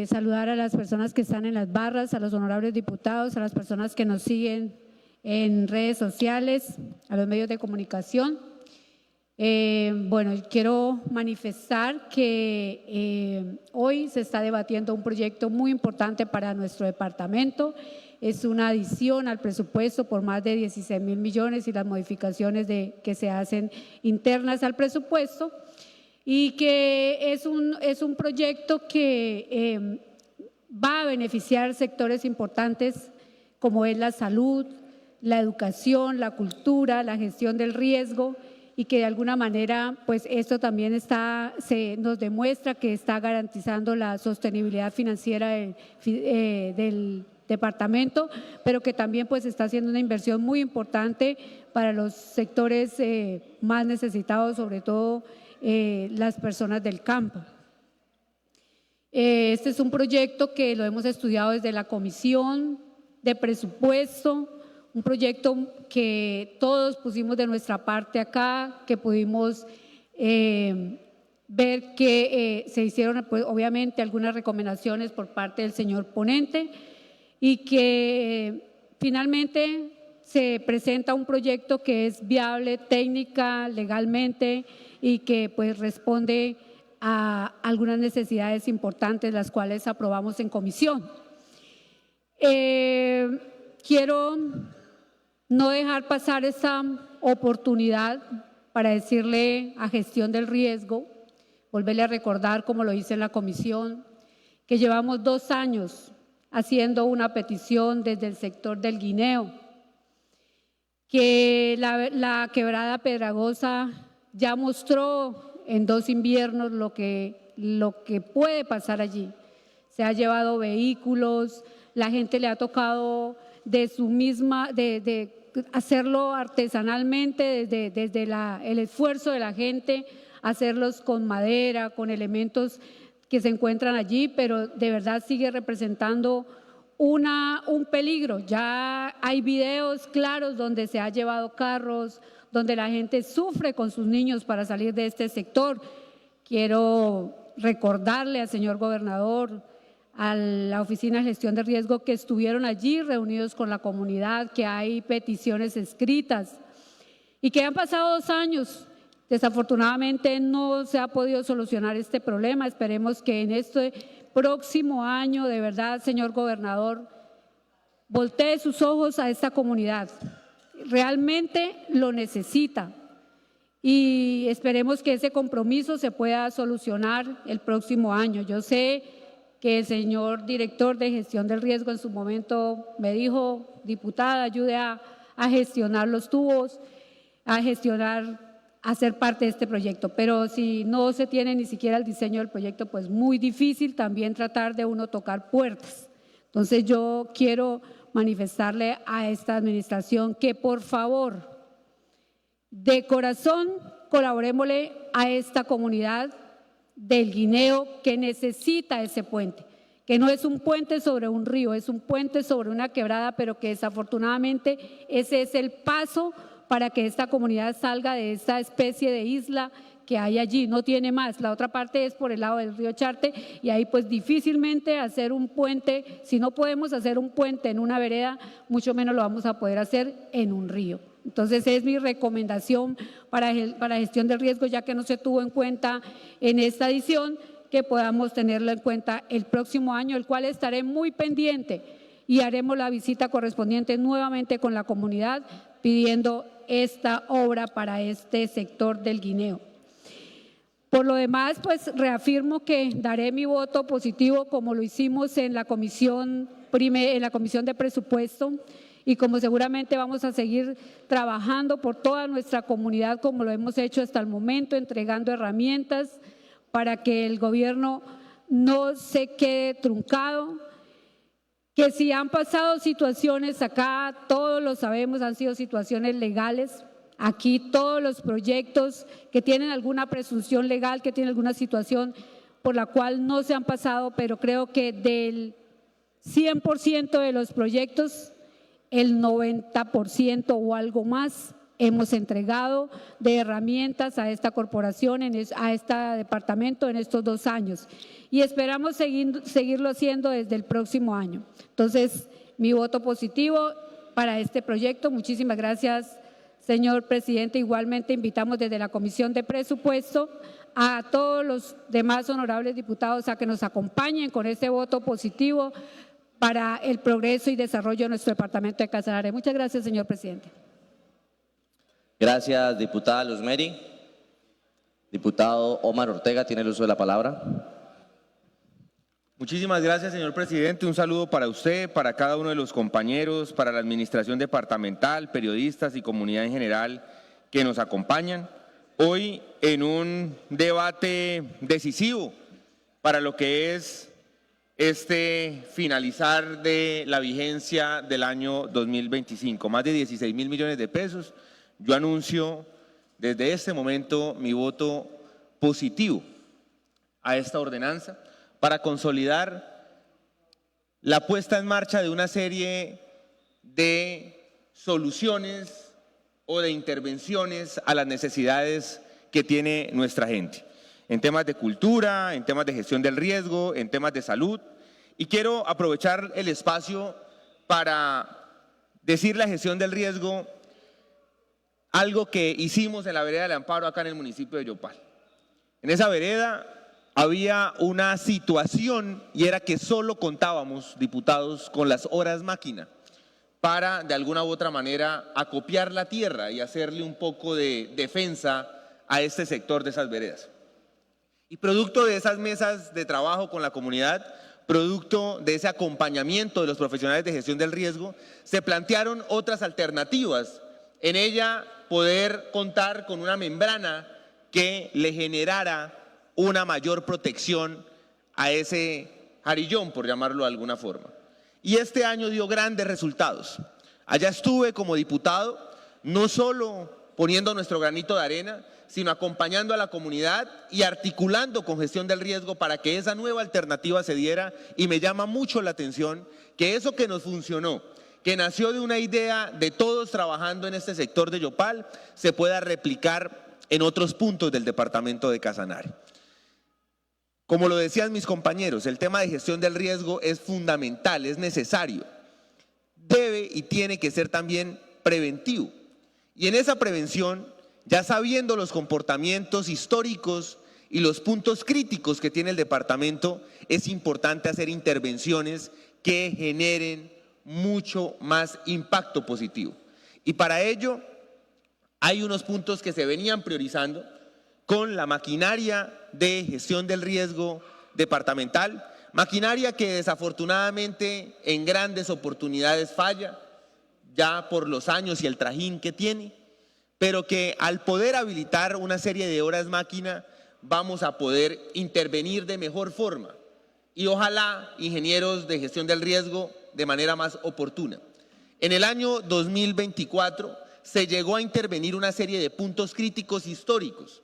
Saludar a las personas que están en las barras, a los honorables diputados, a las personas que nos siguen en redes sociales, a los medios de comunicación. Bueno, quiero manifestar que hoy se está debatiendo un proyecto muy importante para nuestro departamento. Es una adición al presupuesto por más de 16.000 millones y las modificaciones que se hacen internas al presupuesto, y que es un proyecto que va a beneficiar sectores importantes como es la salud, la educación, la cultura, la gestión del riesgo, y que de alguna manera pues esto también nos demuestra que está garantizando la sostenibilidad financiera del departamento, pero que también pues está haciendo una inversión muy importante para los sectores más necesitados, sobre todo las personas del campo. Este es un proyecto que lo hemos estudiado desde la Comisión de Presupuesto, un proyecto que todos pusimos de nuestra parte acá, que pudimos ver que se hicieron pues, obviamente algunas recomendaciones por parte del señor ponente, y que finalmente se presenta un proyecto que es viable técnica, legalmente, y que pues responde a algunas necesidades importantes, las cuales aprobamos en comisión. Quiero no dejar pasar esta oportunidad para decirle a gestión del riesgo, volverle a recordar, como lo hice en la comisión, que llevamos 2 años haciendo una petición desde el sector del guineo, que la quebrada Pedregosa ya mostró en 2 inviernos lo que puede pasar allí. Se ha llevado vehículos, la gente le ha tocado de hacerlo artesanalmente, desde el esfuerzo de la gente, hacerlos con madera, con elementos que se encuentran allí, pero de verdad sigue representando un peligro. Ya hay videos claros donde se ha llevado carros, donde la gente sufre con sus niños para salir de este sector. Quiero recordarle al señor gobernador, a la Oficina de Gestión de Riesgo, que estuvieron allí reunidos con la comunidad, que hay peticiones escritas y que han pasado 2 años. Desafortunadamente no se ha podido solucionar este problema. Esperemos que en este próximo año, de verdad, señor gobernador, voltee sus ojos a esta comunidad. Realmente lo necesita, y esperemos que ese compromiso se pueda solucionar el próximo año. Yo sé que el señor director de Gestión del Riesgo en su momento me dijo: diputada, ayude a gestionar los tubos, a ser parte de este proyecto, pero si no se tiene ni siquiera el diseño del proyecto, pues muy difícil también tratar de uno tocar puertas. Entonces yo quiero manifestarle a esta administración que por favor, de corazón, colaborémosle a esta comunidad del Guineo que necesita ese puente, que no es un puente sobre un río, es un puente sobre una quebrada, pero que desafortunadamente ese es el paso para que esta comunidad salga de esta especie de isla que hay allí, no tiene más. La otra parte es por el lado del río Charte, y ahí pues difícilmente hacer un puente, si no podemos hacer un puente en una vereda, mucho menos lo vamos a poder hacer en un río. Entonces es mi recomendación para gestión del riesgo, ya que no se tuvo en cuenta en esta edición, que podamos tenerlo en cuenta el próximo año, el cual estaré muy pendiente y haremos la visita correspondiente nuevamente con la comunidad pidiendo esta obra para este sector del guineo. Por lo demás, pues reafirmo que daré mi voto positivo como lo hicimos en la comisión de presupuesto y como seguramente vamos a seguir trabajando por toda nuestra comunidad como lo hemos hecho hasta el momento, entregando herramientas para que el gobierno no se quede truncado, que si han pasado situaciones acá, todos lo sabemos, han sido situaciones legales. Aquí todos los proyectos que tienen alguna presunción legal, que tienen alguna situación por la cual no se han pasado, pero creo que del 100% de los proyectos, el 90% o algo más hemos entregado de herramientas a esta corporación, a este departamento en estos 2 años. Y esperamos seguirlo haciendo desde el próximo año. Entonces, mi voto positivo para este proyecto. Muchísimas gracias, señor presidente. Igualmente invitamos desde la Comisión de Presupuesto a todos los demás honorables diputados a que nos acompañen con este voto positivo para el progreso y desarrollo de nuestro departamento de Casanare. Muchas gracias, señor presidente. Gracias, diputada Luz Mary. Diputado Omar Ortega tiene el uso de la palabra. Muchísimas gracias, señor presidente. Un saludo para usted, para cada uno de los compañeros, para la administración departamental, periodistas y comunidad en general que nos acompañan. Hoy en un debate decisivo para lo que es este finalizar de la vigencia del año 2025, más de 16.000 millones de pesos. Yo anuncio desde este momento mi voto positivo a esta ordenanza para consolidar la puesta en marcha de una serie de soluciones o de intervenciones a las necesidades que tiene nuestra gente, en temas de cultura, en temas de gestión del riesgo, en temas de salud. Y quiero aprovechar el espacio para decir la gestión del riesgo, algo que hicimos en la vereda del Amparo acá en el municipio de Yopal. En esa vereda había una situación y era que solo contábamos, diputados, con las horas máquina para de alguna u otra manera acopiar la tierra y hacerle un poco de defensa a este sector de esas veredas. Y producto de esas mesas de trabajo con la comunidad, producto de ese acompañamiento de los profesionales de gestión del riesgo, se plantearon otras alternativas. En ella poder contar con una membrana que le generara una mayor protección a ese jarillón, por llamarlo de alguna forma. Y este año dio grandes resultados. Allá estuve como diputado, no solo poniendo nuestro granito de arena, sino acompañando a la comunidad y articulando con gestión del riesgo para que esa nueva alternativa se diera. Y me llama mucho la atención que eso que nos funcionó, que nació de una idea de todos trabajando en este sector de Yopal, se pueda replicar en otros puntos del departamento de Casanare. Como lo decían mis compañeros, el tema de gestión del riesgo es fundamental, es necesario. Debe y tiene que ser también preventivo. Y en esa prevención, ya sabiendo los comportamientos históricos y los puntos críticos que tiene el departamento, es importante hacer intervenciones que generen mucho más impacto positivo. Y para ello hay unos puntos que se venían priorizando con la maquinaria de gestión del riesgo departamental, maquinaria que desafortunadamente en grandes oportunidades falla, ya por los años y el trajín que tiene, pero que al poder habilitar una serie de horas máquina vamos a poder intervenir de mejor forma y ojalá ingenieros de gestión del riesgo de manera más oportuna. En el año 2024 se llegó a intervenir una serie de puntos críticos históricos,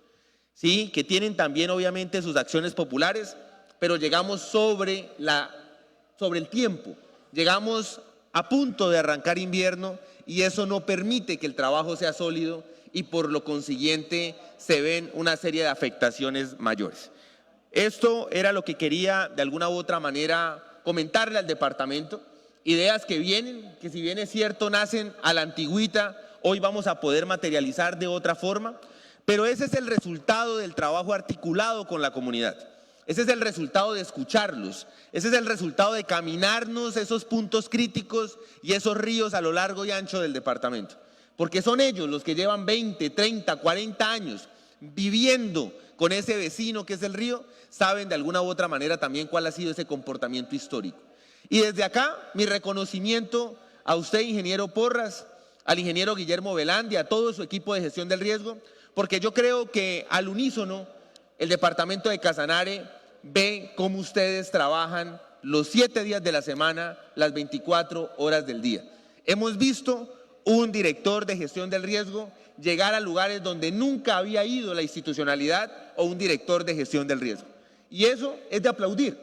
¿sí?, que tienen también obviamente sus acciones populares, pero llegamos sobre el tiempo, llegamos a punto de arrancar invierno y eso no permite que el trabajo sea sólido y por lo consiguiente se ven una serie de afectaciones mayores. Esto era lo que quería de alguna u otra manera comentarle al departamento, ideas que vienen, que si bien es cierto nacen a la antigüita, hoy vamos a poder materializar de otra forma, pero ese es el resultado del trabajo articulado con la comunidad. Ese es el resultado de escucharlos, ese es el resultado de caminarnos esos puntos críticos y esos ríos a lo largo y ancho del departamento. Porque son ellos los que llevan 20, 30, 40 años viviendo con ese vecino que es el río, saben de alguna u otra manera también cuál ha sido ese comportamiento histórico. Y desde acá, mi reconocimiento a usted, ingeniero Porras, al ingeniero Guillermo Velandia, a todo su equipo de gestión del riesgo, porque yo creo que al unísono el departamento de Casanare ve cómo ustedes trabajan los 7 días de la semana, las 24 horas del día. Hemos visto un director de gestión del riesgo llegar a lugares donde nunca había ido la institucionalidad o un director de gestión del riesgo. Y eso es de aplaudir.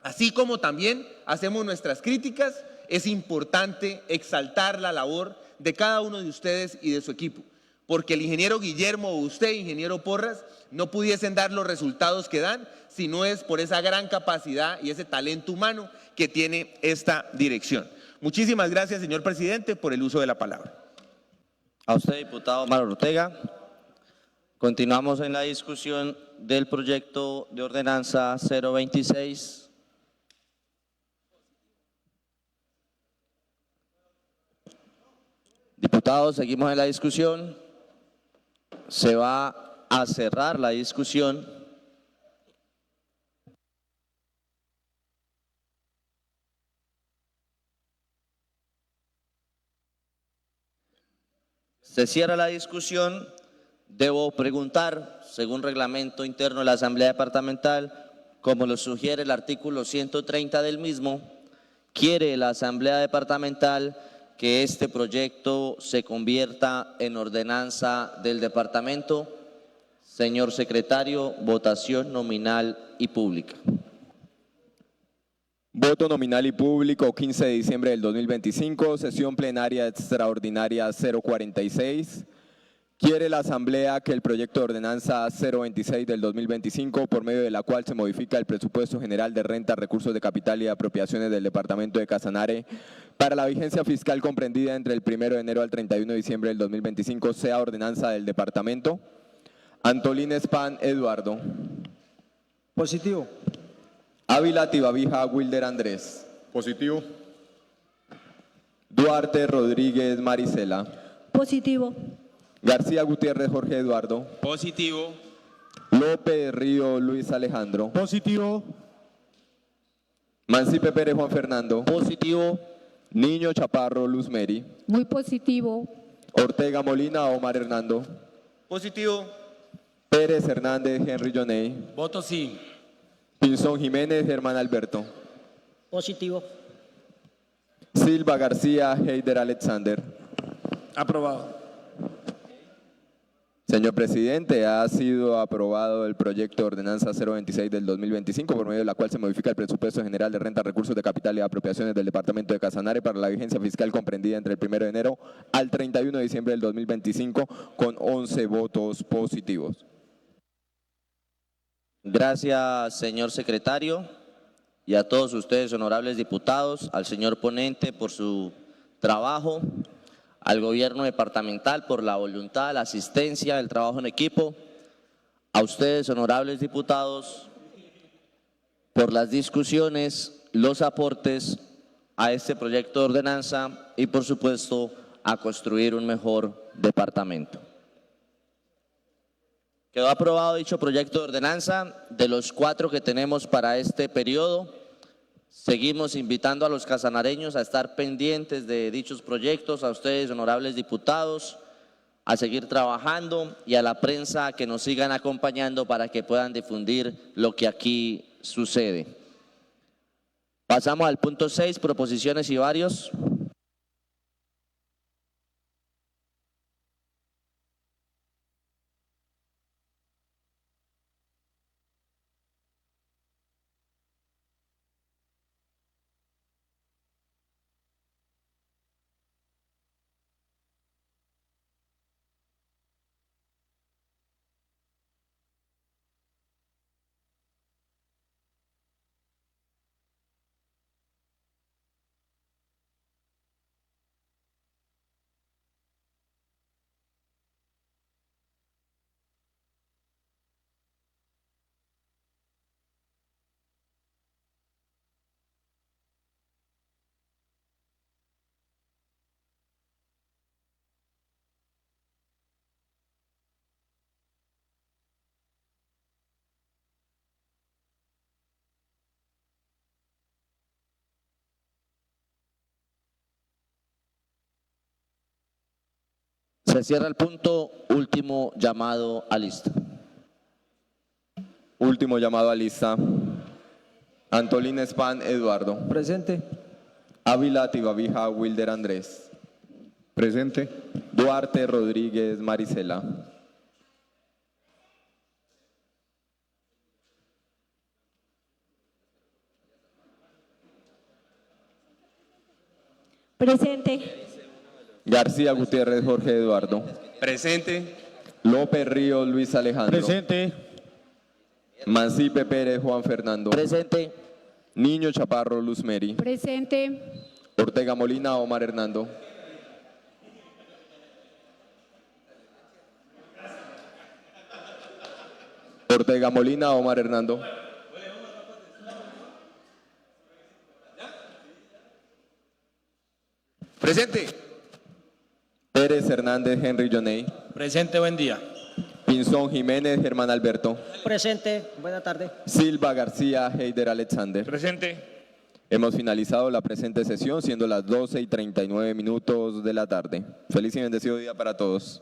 Así como también hacemos nuestras críticas, es importante exaltar la labor de cada uno de ustedes y de su equipo, porque el ingeniero Guillermo o usted, ingeniero Porras, no pudiesen dar los resultados que dan si no es por esa gran capacidad y ese talento humano que tiene esta dirección. Muchísimas gracias, señor presidente, por el uso de la palabra. A usted, diputado Omar Ortega. Continuamos en la discusión del proyecto de ordenanza 026. Diputados, seguimos en la discusión. Se va a cerrar la discusión. Se cierra la discusión. Debo preguntar, según reglamento interno de la Asamblea Departamental, como lo sugiere el artículo 130 del mismo, ¿quiere la Asamblea Departamental que este proyecto se convierta en ordenanza del departamento? Señor secretario, votación nominal y pública. Voto nominal y público, 15 de diciembre del 2025, sesión plenaria extraordinaria 046. Quiere la Asamblea que el proyecto de ordenanza 026 del 2025, por medio de la cual se modifica el presupuesto general de renta, recursos de capital y apropiaciones del departamento de Casanare para la vigencia fiscal comprendida entre el 1 de enero al 31 de diciembre del 2025, sea ordenanza del departamento. Antolín Span Eduardo. Positivo. Ávila Tibavija Wilder Andrés. Positivo. Duarte Rodríguez Marisela. Positivo. García Gutiérrez Jorge Eduardo. Positivo. López Río Luis Alejandro. Positivo. Mancipe Pérez Juan Fernando. Positivo. Niño Chaparro Luz Mary. Muy positivo. Ortega Molina Omar Hernando. Positivo. Pérez Hernández Henry Joney. Voto sí. Pinzón Jiménez Germán Alberto. Positivo. Silva García Heider Alexander. Aprobado. Señor presidente, ha sido aprobado el proyecto de ordenanza 026 del 2025, por medio de la cual se modifica el presupuesto general de renta, recursos de capital y apropiaciones del departamento de Casanare para la vigencia fiscal comprendida entre el 1 de enero al 31 de diciembre del 2025, con 11 votos positivos. Gracias, señor secretario, y a todos ustedes, honorables diputados, al señor ponente por su trabajo, al gobierno departamental por la voluntad, la asistencia, el trabajo en equipo, a ustedes, honorables diputados, por las discusiones, los aportes a este proyecto de ordenanza y, por supuesto, a construir un mejor departamento. Quedó aprobado dicho proyecto de ordenanza. De los 4 que tenemos para este periodo, seguimos invitando a los casanareños a estar pendientes de dichos proyectos, a ustedes, honorables diputados, a seguir trabajando y a la prensa que nos sigan acompañando para que puedan difundir lo que aquí sucede. Pasamos al punto 6, proposiciones y varios. Se cierra el punto. Último llamado a lista. Último llamado a lista. Antolín Span Eduardo. Presente. Ávila Tibavija Wilder Andrés. Presente. Duarte Rodríguez Marisela. Presente. García Gutiérrez Jorge Eduardo. Presente. López Ríos Luis Alejandro. Presente. Mancipe Pérez Juan Fernando. Presente. Niño Chaparro Luz Mary. Presente. Ortega Molina Omar Hernando. Ortega Molina Omar Hernando. Presente. Pérez Hernández Henry Joney. Presente, buen día. Pinzón Jiménez Germán Alberto. Presente. Buena tarde. Silva García Heider Alexander. Presente. Hemos finalizado la presente sesión siendo las 12:39 de la tarde. Feliz y bendecido día para todos.